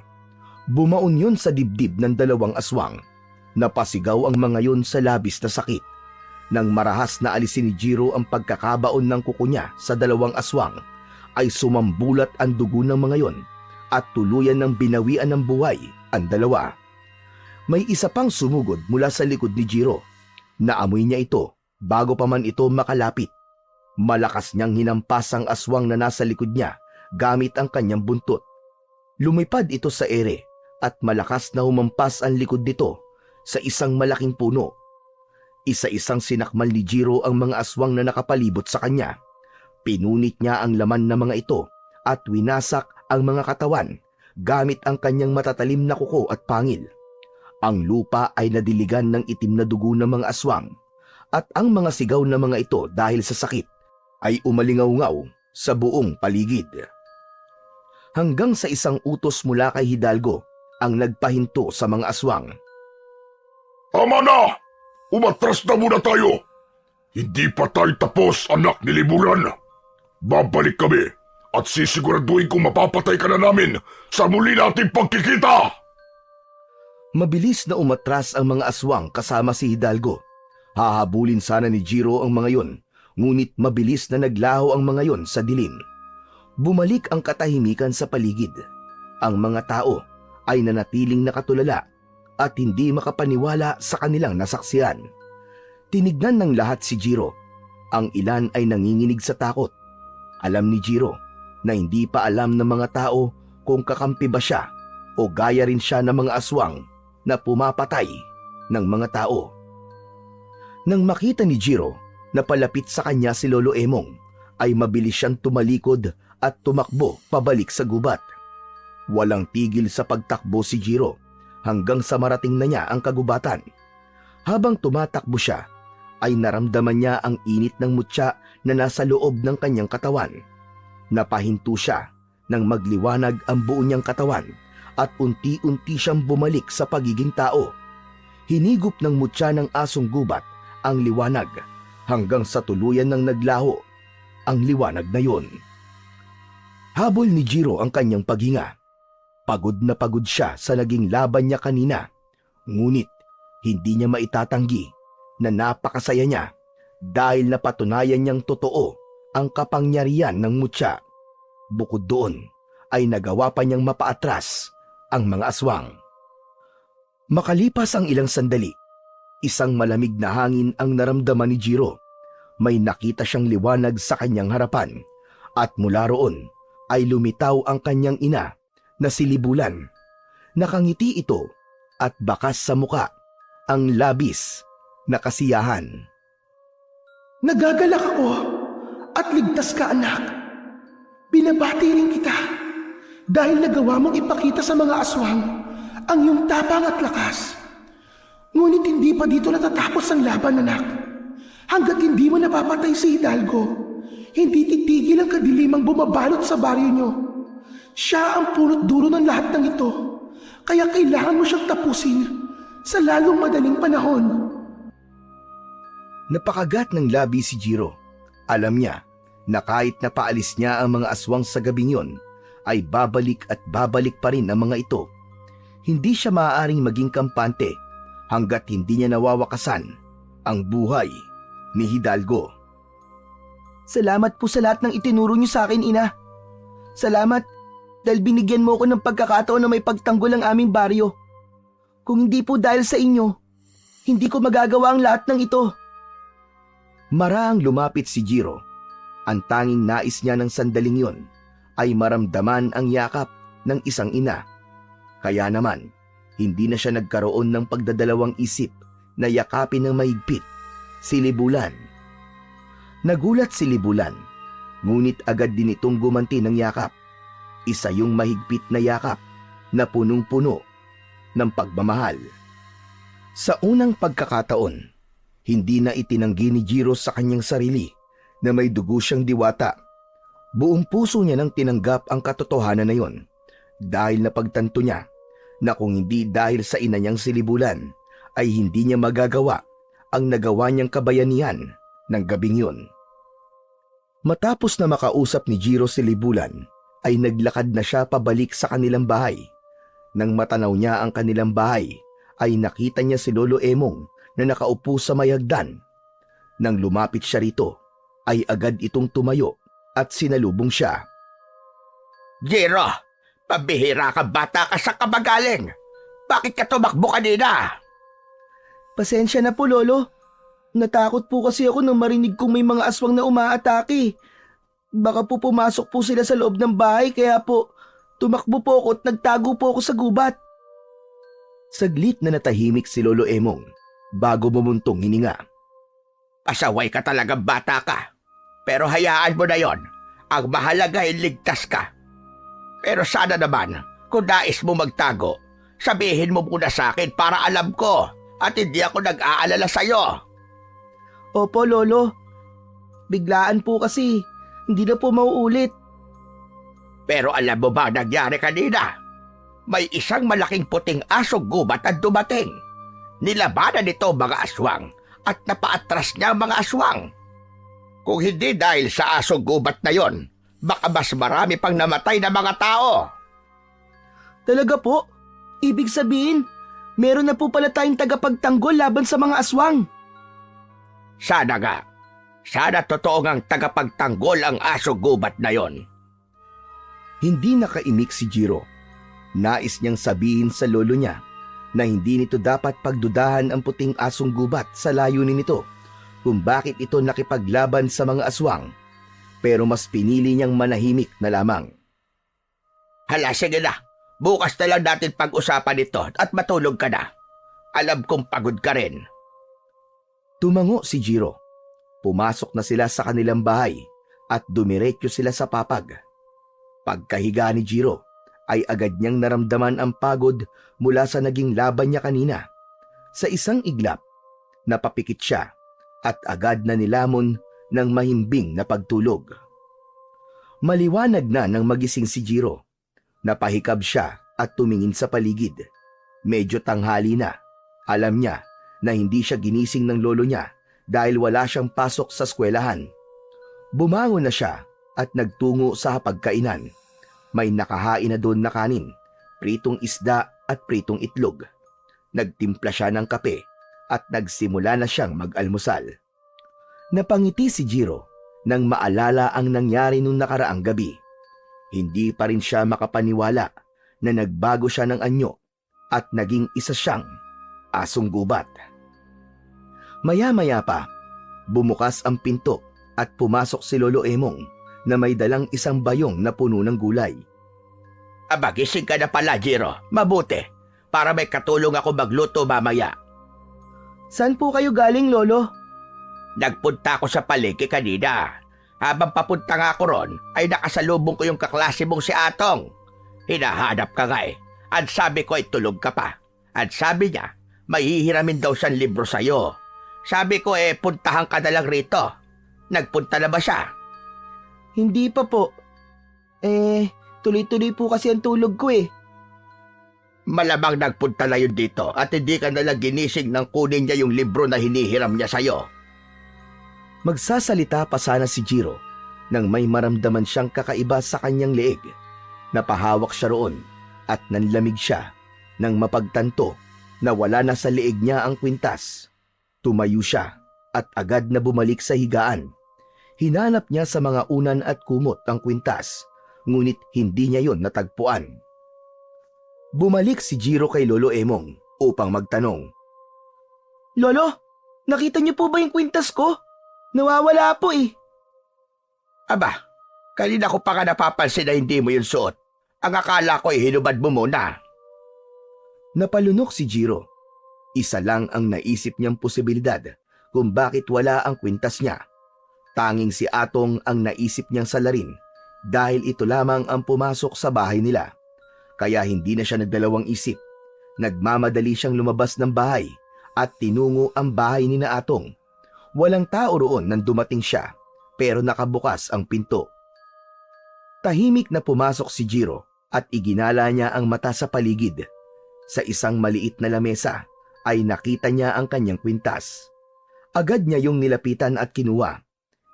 Bumaon yun sa dibdib ng dalawang aswang. Napasigaw ang mga yon sa labis na sakit. Nang marahas na alisin ni Jiro ang pagkakabaon ng kuko niya sa dalawang aswang, ay sumambulat ang dugo ng mga yon at tuluyan ng binawian ng buhay ang dalawa. May isa pang sumugod mula sa likod ni Jiro. Naamoy niya ito bago pa man ito makalapit. Malakas niyang hinampas ang aswang na nasa likod niya gamit ang kanyang buntot. Lumipad ito sa ere at malakas na humampas ang likod nito sa isang malaking puno. Isa-isang sinakmal ni Jiro ang mga aswang na nakapalibot sa kanya. Pinunit niya ang laman ng mga ito at winasak ang mga katawan gamit ang kanyang matatalim na kuko at pangil. Ang lupa ay nadiligan ng itim na dugo ng mga aswang at ang mga sigaw ng mga ito dahil sa sakit ay umalingaw-ngaw sa buong paligid. Hanggang sa isang utos mula kay Hidalgo ang nagpahinto sa mga aswang. Tama na! Umatras na muna tayo! Hindi pa tayo tapos, anak ni Liburan. Babalik kami at sisiguraduhin kung mapapatay ka na namin sa muli nating pagkikita! Mabilis na umatras ang mga aswang kasama si Hidalgo. Hahabulin sana ni Jiro ang mga yon, ngunit mabilis na naglaho ang mga yon sa dilim. Bumalik ang katahimikan sa paligid. Ang mga tao ay nanatiling nakatulala at hindi makapaniwala sa kanilang nasaksihan. Tinignan ng lahat si Jiro. Ang ilan ay nanginginig sa takot. Alam ni Jiro na hindi pa alam ng mga tao kung kakampi ba siya o gaya rin siya ng mga aswang na pumapatay ng mga tao. Nang makita ni Jiro na palapit sa kanya si Lolo Emong, ay mabilis siyang tumalikod at tumakbo pabalik sa gubat. Walang tigil sa pagtakbo si Jiro hanggang sa marating na niya ang kagubatan. Habang tumatakbo siya, ay naramdaman niya ang init ng mutya na nasa loob ng kanyang katawan. Napahinto siya nang magliwanag ang buo niyang katawan at unti-unti siyang bumalik sa pagiging tao. Hinigop ng mutya ng asong gubat ang liwanag hanggang sa tuluyan ng naglaho ang liwanag na yon. Habol ni Jiro ang kanyang paghinga. Pagod na pagod siya sa naging laban niya kanina, ngunit hindi niya maitatanggi na napakasaya niya dahil napatunayan niyang totoo ang kapangyarihan ng mutya. Bukod doon ay nagawa pa niyang mapaatras ang mga aswang. Makalipas ang ilang sandali, isang malamig na hangin ang naramdaman ni Jiro. May nakita siyang liwanag sa kanyang harapan at mula roon ay lumitaw ang kanyang ina na si Libulan. Nakangiti ito at bakas sa muka ang labis na kasiyahan. Nagagalak ako at ligtas ka, anak. Binabati rin kita dahil nagawa mong ipakita sa mga aswang ang iyong tapang at lakas. Ngunit hindi pa dito natatapos ang laban, anak. Hanggat hindi mo napapatay si Hidalgo, hindi titigil ang kadilimang bumabalot sa baryo niyo. Siya ang punot dulo ng lahat ng ito, kaya kailangan mo siyang tapusin sa lalong madaling panahon. Napakagat ng labi si Jiro. Alam niya na kahit napaalis niya ang mga aswang sa gabing yon, ay babalik at babalik pa rin ang mga ito. hindi siya maaaring maging kampante hanggat hindi niya nawawakasan ang buhay ni Hidalgo. Salamat po sa lahat ng itinuro niyo sa akin, Ina. Salamat dahil binigyan mo ko ng pagkakataon na may pagtanggol ang aming baryo. Kung hindi po dahil sa inyo, hindi ko magagawa ang lahat ng ito. Maraang lumapit si Jiro. Ang tanging nais niya ng sandaling yon ay maramdaman ang yakap ng isang ina. Kaya naman, hindi na siya nagkaroon ng pagdadalawang isip na yakapin ng mahigpit si Libulan. Nagulat si Libulan, ngunit agad din itong gumanti ng yakap. Isa yung mahigpit na yakap na punong-puno ng pagmamahal. Sa unang pagkakataon, hindi na itinanggi ni Jiro sa kanyang sarili na may dugo siyang diwata. Buong puso niya nang tinanggap ang katotohanan na yon dahil napagtanto niya na kung hindi dahil sa ina niyang si Libulan ay hindi niya magagawa ang nagawa niyang kabayanihan ng gabing yun. Matapos na makausap ni Jiro si Libulan, ay naglakad na siya pabalik sa kanilang bahay. Nang matanaw niya ang kanilang bahay, ay nakita niya si Lolo Emong na nakaupo sa may hagdan. Nang lumapit siya rito, ay agad itong tumayo at sinalubong siya. Jiro, pabihira ka, bata ka sa kabagaling. Bakit ka tumakbo kanina? Pasensya na po, Lolo. Natakot po kasi ako nang marinig kong may mga aswang na umaatake. Baka po pumasok po sila sa loob ng bahay kaya po tumakbo po ako at nagtago po ako sa gubat. Saglit na natahimik si Lolo Emong bago bumuntong hininga. Pasaway ka talaga, bata ka. Pero hayaan mo na yon. Ang mahalaga ay ligtas ka. Pero sana naman, kung nais mo magtago, sabihin mo muna sa akin para alam ko at hindi ako nag-aalala sa'yo. Opo, Lolo. Biglaan po kasi. Hindi na po mauulit. Pero alam mo ba ang nangyari kanina? May isang malaking puting asong gubat ang dumating. Nilabanan nito mga aswang at napaatras niya ang mga aswang. Kung hindi dahil sa asong gubat na yon, baka mas marami pang namatay na mga tao. Talaga po? Ibig sabihin, meron na po pala tayong tagapagtanggol laban sa mga aswang. Sana nga. Sana totoo ngang tagapagtanggol ang asong gubat na yon. Hindi nakaimik si Jiro. Nais niyang sabihin sa lolo niya na hindi nito dapat pagdudahan ang puting asong gubat sa layunin nito kung bakit ito nakipaglaban sa mga aswang. Pero mas pinili niyang manahimik na lamang. Hala, sige na. Bukas na lang natin pag-usapan ito at matulog ka na. Alam kong pagod ka rin. Tumango si Jiro. Pumasok na sila sa kanilang bahay at dumiretso sila sa papag. Pagkahiga ni Jiro, ay agad niyang naramdaman ang pagod mula sa naging laban niya kanina. Sa isang iglap, napapikit siya at agad na nilamon ng mahimbing na pagtulog. Maliwanag na nang magising si Jiro. Napahikab siya at tumingin sa paligid. Medyo tanghali na. Alam niya na hindi siya ginising ng lolo niya dahil wala siyang pasok sa eskwelahan. Bumangon na siya at nagtungo sa hapagkainan. May nakahain na doon na kanin, pritong isda at pritong itlog. Nagtimpla siya ng kape at nagsimula na siyang mag-almusal. Napangiti si Jiro nang maalala ang nangyari nung nakaraang gabi. Hindi pa rin siya makapaniwala na nagbago siya ng anyo at naging isa siyang asong gubat. Maya-maya pa, bumukas ang pinto at pumasok si Lolo Emong na may dalang isang bayong na puno ng gulay. Aba, gising ka na pala, Jiro. Mabuti, para may katulong ako magluto mamaya. Saan po kayo galing, Lolo? Nagpunta ako sa palengke kanina. Habang papunta nga ako ron, ay nakasalubong ko yung kaklase mong si Atong. Hinahanap ka nga eh. At sabi ko ay tulog ka pa. At sabi niya, mahihiramin daw siyang libro sa'yo. Sabi ko puntahan ka na lang rito. Nagpunta na ba siya? Hindi pa po. Tuloy-tuloy po kasi ang tulog ko eh. Malamang nagpunta na yun dito at hindi ka nalang ginising nang kunin niya yung libro na hinihiram niya sa'yo. Magsasalita pa sana si Jiro nang may maramdaman siyang kakaiba sa kanyang leeg. Napahawak siya roon at nanlamig siya. Nang mapagtanto na wala na sa leeg niya ang kwintas, tumayo siya at agad na bumalik sa higaan. Hinanap niya sa mga unan at kumot ang kwintas, ngunit hindi niya yon natagpuan. Bumalik si Jiro kay Lolo Emong upang magtanong. Lolo, nakita niyo po ba yung kwintas ko? Nawawala po eh. Aba, kanina ko pa nga napapansin na hindi mo yun suot. Ang akala ko hinubad mo muna. Napalunok si Jiro. Isa lang ang naisip niyang posibilidad kung bakit wala ang kwintas niya. Tanging si Atong ang naisip niyang salarin dahil ito lamang ang pumasok sa bahay nila. Kaya hindi na siya nagdalawang isip. Nagmamadali siyang lumabas ng bahay at tinungo ang bahay ni na Atong. Walang tao roon nang dumating siya pero nakabukas ang pinto. Tahimik na pumasok si Jiro at iginala niya ang mata sa paligid. Sa isang maliit na lamesa ay nakita niya ang kanyang kwintas. Agad niya yung nilapitan at kinuha.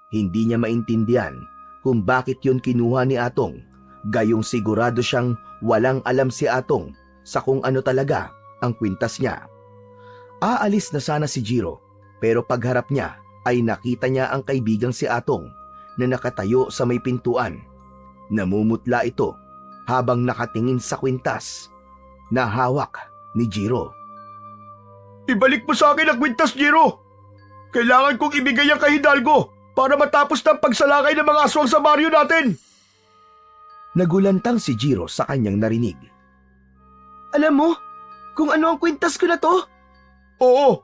Hindi niya maintindihan kung bakit yun kinuha ni Atong. Gayong sigurado siyang walang alam si Atong sa kung ano talaga ang kwintas niya. Aalis na sana si Jiro pero pagharap niya ay nakita niya ang kaibigang si Atong na nakatayo sa may pintuan. Namumutla ito habang nakatingin sa kwintas na hawak ni Jiro. Ibalik mo sa akin ang kwintas, Jiro! Kailangan kong ibigay ang kay Hidalgo para matapos ng pagsalakay ng mga aswang sa baryo natin! Nagulantang si Jiro sa kanyang narinig. Alam mo kung ano ang kwintas ko na to? Oo,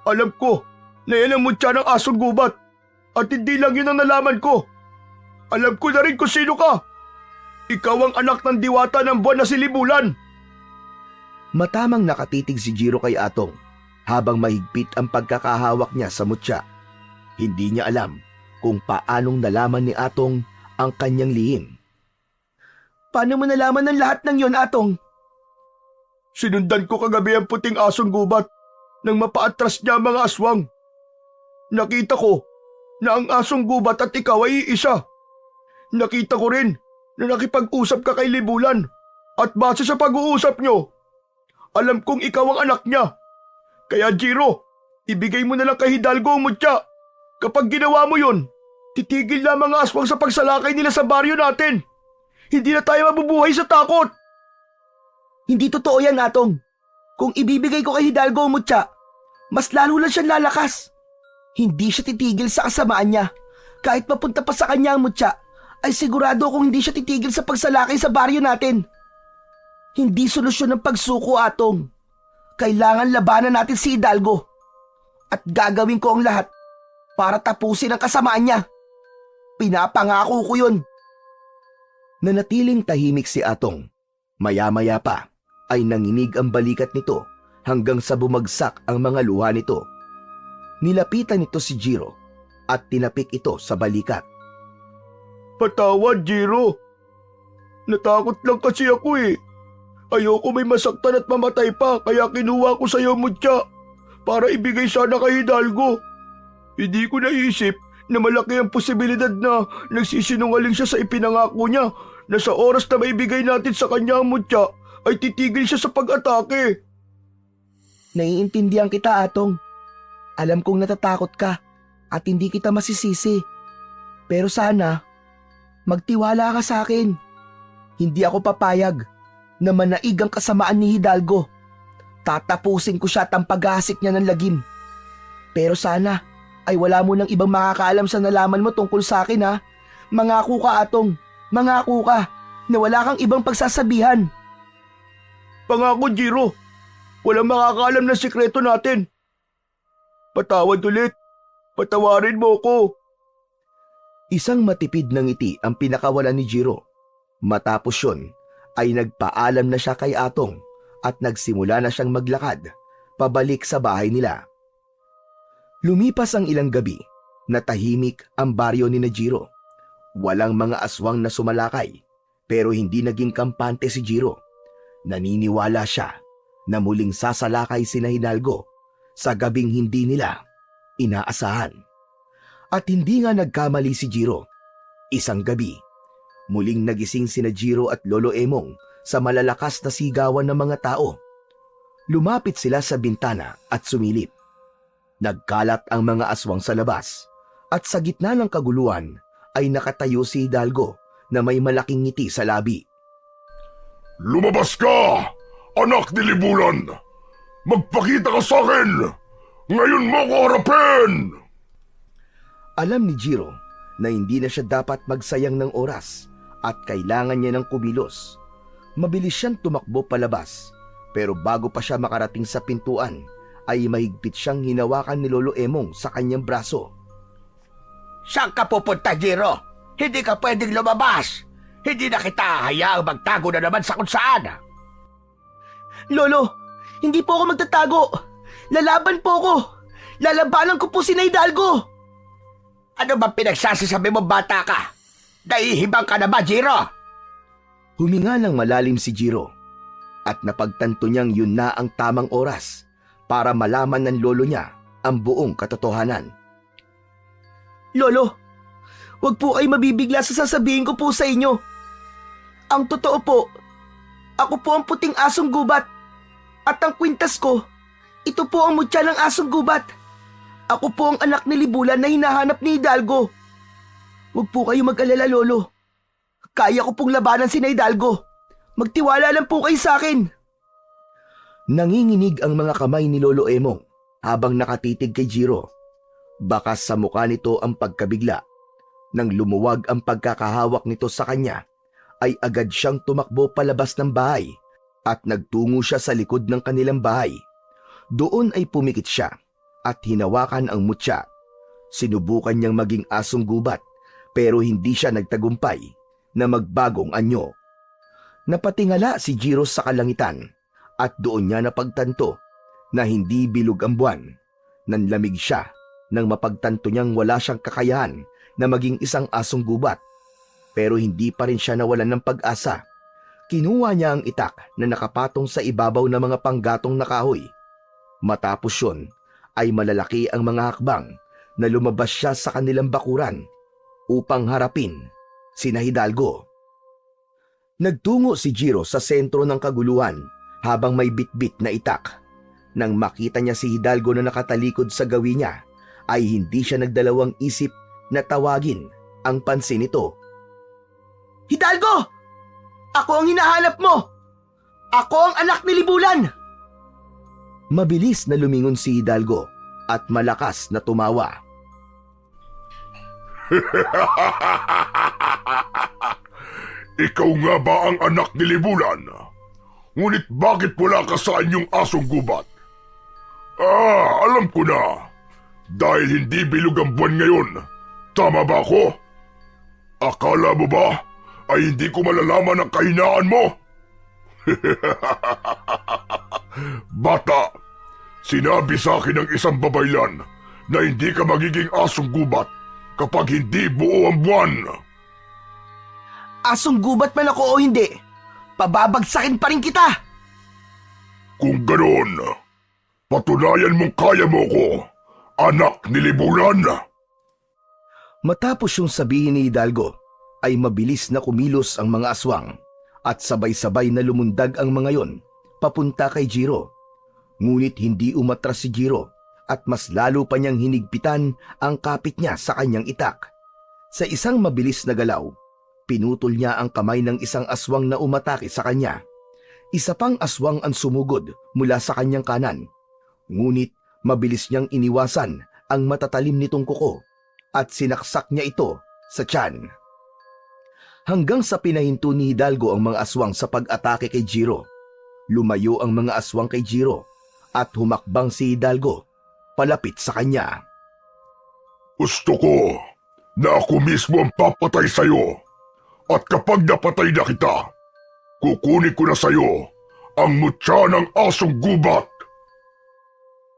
alam ko na yan ang mutya ng asong gubat at hindi lang yun ang nalaman ko. Alam ko na rin kung sino ka. Ikaw ang anak ng diwata ng buwan na si Libulan. Matamang nakatitig si Jiro kay Atong habang mahigpit ang pagkakahawak niya sa mutya. Hindi niya alam kung paanong nalaman ni Atong ang kanyang lihim. Paano mo nalaman ng lahat ng yon, Atong? Sinundan ko kagabi ang puting asong gubat nang mapaatras niya ang mga aswang. Nakita ko na ang asong gubat at ikaw ay iisa. Nakita ko rin na nakipag-usap ka kay Libulan at base sa pag-uusap nyo, alam kong ikaw ang anak niya. Kaya Jiro, ibigay mo na lang kay Hidalgo ang mutya. Kapag ginawa mo yun, titigil na mga aswang sa pagsalakay nila sa baryo natin. Hindi na tayo mabubuhay sa takot. Hindi totoo yan, Atong. Kung ibibigay ko kay Hidalgo ang mutya, mas lalo lang siyang lalakas. Hindi siya titigil sa kasamaan niya. Kahit mapunta pa sa kanya ang mutya, ay sigurado kung hindi siya titigil sa pagsalakay sa baryo natin. Hindi solusyon ng pagsuko, Atong. Kailangan labanan natin si Hidalgo. At gagawin ko ang lahat para tapusin ang kasamaan niya. Pinapangako ko yun. Nanatiling tahimik si Atong. Maya-maya pa ay nanginig ang balikat nito hanggang sa bumagsak ang mga luha nito. Nilapitan nito si Jiro at tinapik ito sa balikat. Patawad, Jiro. Natakot lang kasi ako eh. Ayoko may masaktan at mamatay pa kaya kinuha ko sa iyo mutya para ibigay sana kay Hidalgo. Hindi ko naisip na malaki ang posibilidad na nagsisinungaling siya sa ipinangako niya na sa oras na maibigay natin sa kanya ang mutya ay titigil siya sa pag-atake. Naiintindihan kita, Atong. Alam kong natatakot ka at hindi kita masisisi. Pero sana, magtiwala ka sa akin. Hindi ako papayag na manaig ang kasamaan ni Hidalgo. Tatapusin ko siya at ang pag-aasik niya ng lagim. Pero sana ay wala mo ng ibang makakaalam sa nalaman mo tungkol sa akin, ha? Mangako ka, Atong. Mangako ka na wala kang ibang pagsasabihan. Pangako, Jiro. Walang makakaalam ng sikreto natin. Patawad ulit. Patawarin mo ko. Isang matipid na ngiti ang pinakawalan ni Jiro. Matapos yun, ay nagpaalam na siya kay Atong at nagsimula na siyang maglakad pabalik sa bahay nila. Lumipas ang ilang gabi na tahimik ang baryo ni Jiro. Walang mga aswang na sumalakay pero hindi naging kampante si Jiro. Naniniwala siya na muling sasalakay sina Hidalgo sa gabing hindi nila inaasahan. At hindi nga nagkamali si Jiro. Isang gabi, muling nagising sina Jiro at Lolo Emong sa malalakas na sigawan ng mga tao Lumapit sila sa bintana at sumilip. Nagkalat ang mga aswang sa labas at sa gitna ng kaguluhan ay nakatayo si Hidalgo na may malaking ngiti sa labi. Lumabas ka, anak ni Libulan! Magpakita ka sa akin! Ngayon mo ko harapin! Alam ni Jiro na hindi na siya dapat magsayang ng oras at kailangan niya ng kumilos. Mabilis siyang tumakbo palabas, pero bago pa siya makarating sa pintuan ay mahigpit siyang hinawakan ni Lolo Emong sa kanyang braso. Saan ka pupunta, Jiro? Hindi ka pwedeng lumabas. Hindi na kita hayaang magtago na naman sa kung saan. Lolo, hindi po ako magtatago. Lalaban po ako. Lalabanan ko po si Hidalgo. Ano ba pinagsasasabi mo, bata ka? Nahihibang ka na ba, Jiro? Huminga ng malalim si Jiro at napagtanto niyang yun na ang tamang oras para malaman ng lolo niya ang buong katotohanan. Lolo, wag po kayo mabibigla sa sasabihin ko po sa inyo. Ang totoo po, ako po ang puting asong gubat. At ang kwintas ko, ito po ang mutya ng asong gubat. Ako po ang anak ni Libulan na hinahanap ni Hidalgo. Wag po kayo mag-alala, Lolo. Kaya ko pong labanan si Hidalgo. Magtiwala lang po kayo sa akin. Nanginginig ang mga kamay ni Lolo Emong habang nakatitig kay Jiro. Bakas sa mukha nito ang pagkabigla. Nang lumuwag ang pagkakahawak nito sa kanya, ay agad siyang tumakbo palabas ng bahay at nagtungo siya sa likod ng kanilang bahay. Doon ay pumikit siya at hinawakan ang mutya. Sinubukan niyang maging asong gubat pero hindi siya nagtagumpay na magbagong anyo. Napatingala si Jiro sa kalangitan at doon niya napagtanto na hindi bilog ang buwan. Nanlamig siya nang mapagtanto niyang wala siyang kakayahan na maging isang asong gubat. Pero hindi pa rin siya nawalan ng pag-asa. Kinuha niya ang itak na nakapatong sa ibabaw ng mga panggatong na kahoy. Matapos yun, ay malalaki ang mga hakbang na lumabas siya sa kanilang bakuran upang harapin sina Hidalgo. Nagtungo si Jiro sa sentro ng kaguluhan habang may bitbit na itak. Nang makita niya si Hidalgo na nakatalikod sa gawi niya, ay hindi siya nagdalawang isip na tawagin ang pansin nito. Hidalgo! Ako ang hinahanap mo! Ako ang anak ni Libulan! Mabilis na lumingon si Hidalgo at malakas na tumawa. Ikaw nga ba ang anak ni Libulan? Ngunit bakit wala ka sa inyong asong gubat? Alam ko na. Dahil hindi bilog ang buwan ngayon. Tama ba ako? Akala mo ba ay hindi ko malalaman ang kahinaan mo? Bata, sinabi sa akin ng isang babaylan na hindi ka magiging asong gubat kapag hindi buo ang buwan. Asong gubat man ako o hindi, pababagsakin pa rin kita! Kung ganoon, patunayan mong kaya mo ko, anak ni Libulan. Matapos yung sabihin ni Hidalgo, ay mabilis na kumilos ang mga aswang at sabay-sabay na lumundag ang mga yon papunta kay Jiro. Ngunit hindi umatras si Jiro at mas lalo pa niyang hinigpitan ang kapit niya sa kanyang itak. Sa isang mabilis na galaw, pinutol niya ang kamay ng isang aswang na umatake sa kanya. Isa pang aswang ang sumugod mula sa kanyang kanan. Ngunit mabilis niyang iniwasan ang matatalim nitong kuko at sinaksak niya ito sa tiyan. Hanggang sa pinahinto ni Hidalgo ang mga aswang sa pag-atake kay Jiro. Lumayo ang mga aswang kay Jiro at humakbang si Hidalgo palapit sa kanya. Gusto ko na ako mismo ang papatay sa'yo. At kapag napatay na kita, kukunin ko na sa'yo ang mutya ng asong gubat.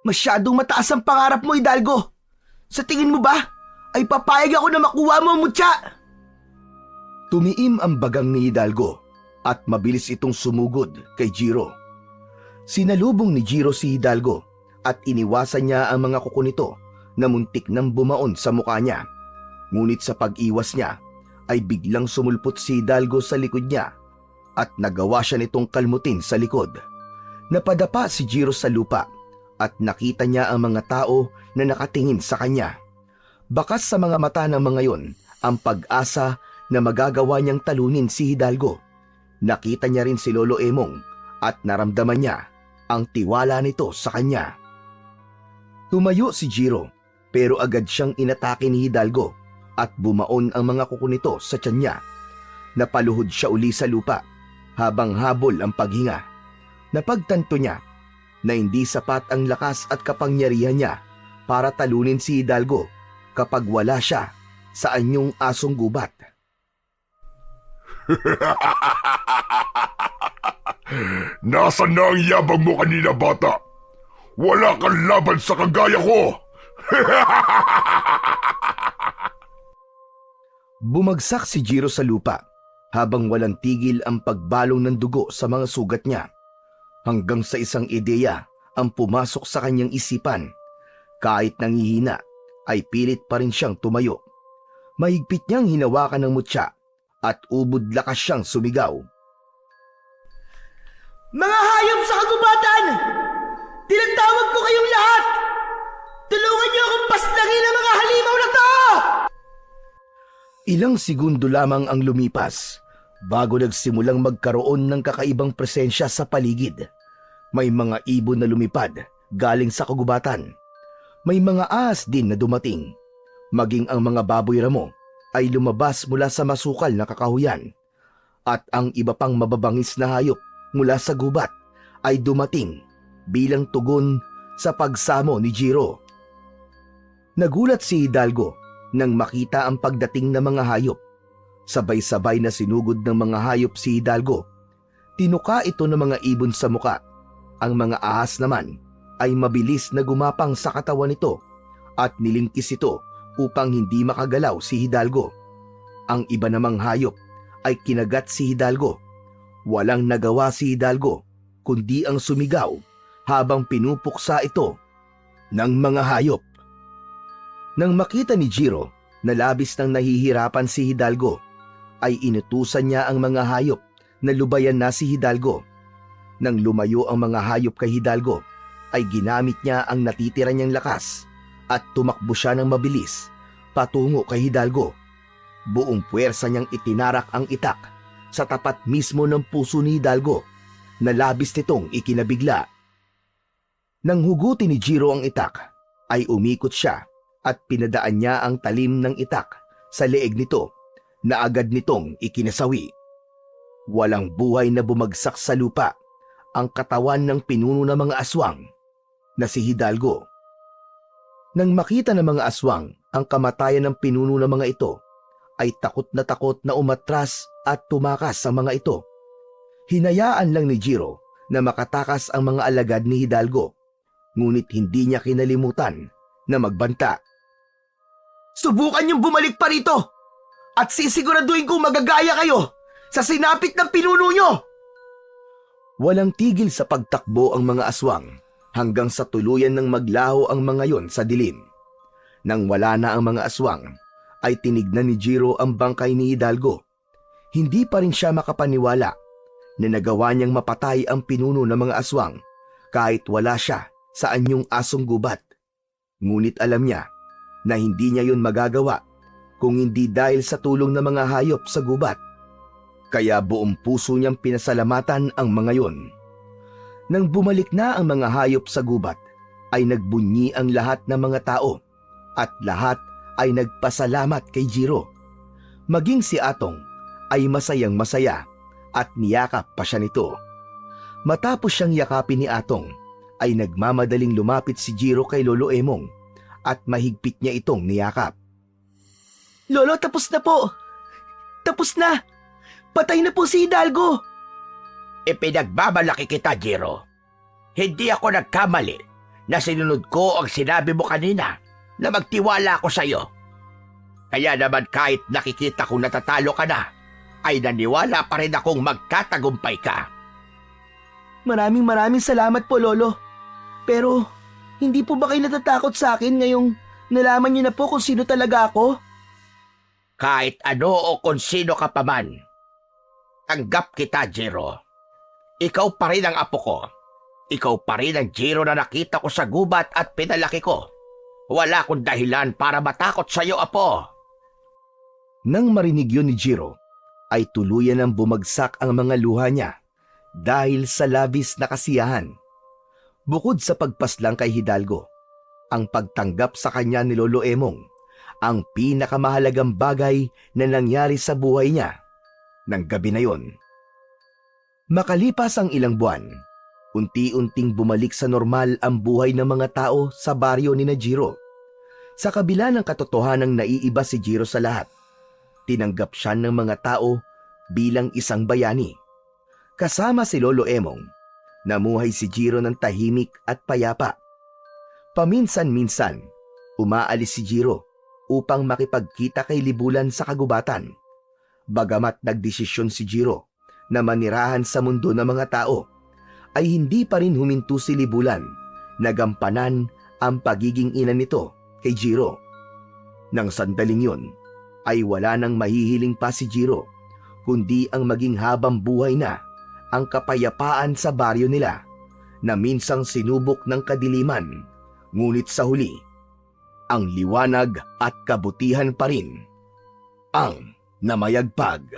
Masyadong mataas ang pangarap mo, Hidalgo. Sa tingin mo ba, ay papayag ako na makuha mo ang mutya? Tumiim ang bagang ni Hidalgo at mabilis itong sumugod kay Jiro. Sinalubong ni Jiro si Hidalgo at iniwasan niya ang mga kuko nito na muntik nang bumaon sa mukha niya. Ngunit sa pag-iwas niya ay biglang sumulpot si Hidalgo sa likod niya at nagawa siya nitong kalmutin sa likod. Napadapa si Jiro sa lupa at nakita niya ang mga tao na nakatingin sa kanya. Bakas sa mga mata ng mga yon ang pag-asa na magagawa niyang talunin si Hidalgo. Nakita niya rin si Lolo Emong at naramdaman niya ang tiwala nito sa kanya. Tumayo si Jiro pero agad siyang inatake ni Hidalgo at bumaon ang mga kuko nito sa tiyan niya. Napaluhod siya uli sa lupa habang habol ang paghinga. Napagtanto niya na hindi sapat ang lakas at kapangyarihan niya para talunin si Hidalgo kapag wala siya sa anyong asong gubat. Nasaan na ang yabang mo kanina, bata? Wala kang laban sa kagaya ko! Bumagsak si Jiro sa lupa habang walang tigil ang pagbalong ng dugo sa mga sugat niya. Hanggang sa isang ideya ang pumasok sa kanyang isipan. Kahit nangihina ay pilit pa rin siyang tumayo. Mahigpit niyang hinawakan ng mutya at ubod lakas siyang sumigaw. Mga hayop sa kagubatan! Tinatawag ko kayong lahat! Tulungan niyo akong paslangin ang mga halimaw na to! Ilang segundo lamang ang lumipas bago nagsimulang magkaroon ng kakaibang presensya sa paligid. May mga ibon na lumipad galing sa kagubatan. May mga ahas din na dumating. Maging ang mga baboy ramo ay lumabas mula sa masukal na kakahuyan. At ang iba pang mababangis na hayop mula sa gubat ay dumating bilang tugon sa pagsamo ni Jiro. Nagulat si Hidalgo nang makita ang pagdating ng mga hayop. Sabay-sabay na sinugod ng mga hayop si Hidalgo. Tinuka ito ng mga ibon sa muka. Ang mga ahas naman ay mabilis na gumapang sa katawan nito at nilingkis ito upang hindi makagalaw si Hidalgo. Ang iba namang hayop ay kinagat si Hidalgo. Walang nagawa si Hidalgo kundi ang sumigaw habang pinupuksa ito ng mga hayop. Nang makita ni Jiro na labis nang nahihirapan si Hidalgo, ay inutusan niya ang mga hayop na lubayan na si Hidalgo. Nang lumayo ang mga hayop kay Hidalgo, ay ginamit niya ang natitira niyang lakas at tumakbo siya ng mabilis patungo kay Hidalgo. Buong puwersa niyang itinarak ang itak sa tapat mismo ng puso ni Hidalgo na labis nitong ikinabigla. Nang hugutin ni Jiro ang itak, ay umikot siya at pinadaan niya ang talim ng itak sa leeg nito na agad nitong ikinasawi. Walang buhay na bumagsak sa lupa ang katawan ng pinuno ng mga aswang na si Hidalgo. Nang makita ng mga aswang ang kamatayan ng pinuno ng mga ito, ay takot na umatras at tumakas sa mga ito. Hinayaan lang ni Jiro na makatakas ang mga alagad ni Hidalgo, ngunit hindi niya kinalimutan na magbanta. Subukan niyong bumalik pa rito at sisiguraduhin kong magagaya kayo sa sinapit ng pinuno niyo! Walang tigil sa pagtakbo ang mga aswang hanggang sa tuluyan ng maglaho ang mga yon sa dilim. Nang wala na ang mga aswang, ay tinignan ni Jiro ang bangkay ni Hidalgo. Hindi pa rin siya makapaniwala na nagawa niyang mapatay ang pinuno ng mga aswang kahit wala siya sa anyong asong gubat. Ngunit alam niya na hindi niya yun magagawa kung hindi dahil sa tulong ng mga hayop sa gubat. Kaya buong puso niyang pinasalamatan ang mga yon. Nang bumalik na ang mga hayop sa gubat, ay nagbunyi ang lahat ng mga tao at lahat ay nagpasalamat kay Jiro. Maging si Atong ay masayang masaya at niyakap pa siya nito. Matapos siyang yakapin ni Atong, ay nagmamadaling lumapit si Jiro kay Lolo Emong at mahigpit niya itong niyakap. Lolo, tapos na po! Tapos na! Patay na po si Hidalgo! Ipinagbabalaki kita, Jiro. Hindi ako nagkamali na sinunod ko ang sinabi mo kanina na magtiwala ako sa iyo. Kaya naman kahit nakikita kong natatalo ka na, ay naniwala pa rin akong magtatagumpay ka. Maraming salamat po, Lolo. Pero, hindi po ba kayo natatakot sa akin ngayong nalaman niyo na po kung sino talaga ako? Kahit ano o kung sino ka pa man, tanggap kita, Jiro. Ikaw pa rin ang apo ko. ikaw pa rin ang Jiro na nakita ko sa gubat at pinalaki ko. Wala akong dahilan para matakot sa iyo, Apo. Nang marinig yun ni Jiro, ay tuluyan ang bumagsak ang mga luha niya dahil sa labis na kasiyahan. Bukod sa pagpaslang kay Hidalgo, ang pagtanggap sa kanya ni Lolo Emong ang pinakamahalagang bagay na nangyari sa buhay niya ng gabi na yon. Makalipas ang ilang buwan, unti-unting bumalik sa normal ang buhay ng mga tao sa baryo ni Jiro. Sa kabila ng katotohanang naiiba si Jiro sa lahat, tinanggap siya ng mga tao bilang isang bayani. Kasama si Lolo Emong, namuhay si Jiro ng tahimik at payapa. Paminsan-minsan, umaalis si Jiro upang makipagkita kay Libulan sa kagubatan. Bagamat nagdesisyon si Jiro na manirahan sa mundo ng mga tao, ay hindi pa rin huminto si Libulan na gampanan ang pagiging ina nito kay Jiro. Nang sandaling yun, ay wala nang mahihiling pa si Jiro, kundi ang maging habang buhay na ang kapayapaan sa baryo nila na minsang sinubok ng kadiliman, ngunit sa huli, ang liwanag at kabutihan pa rin ang namayagpag.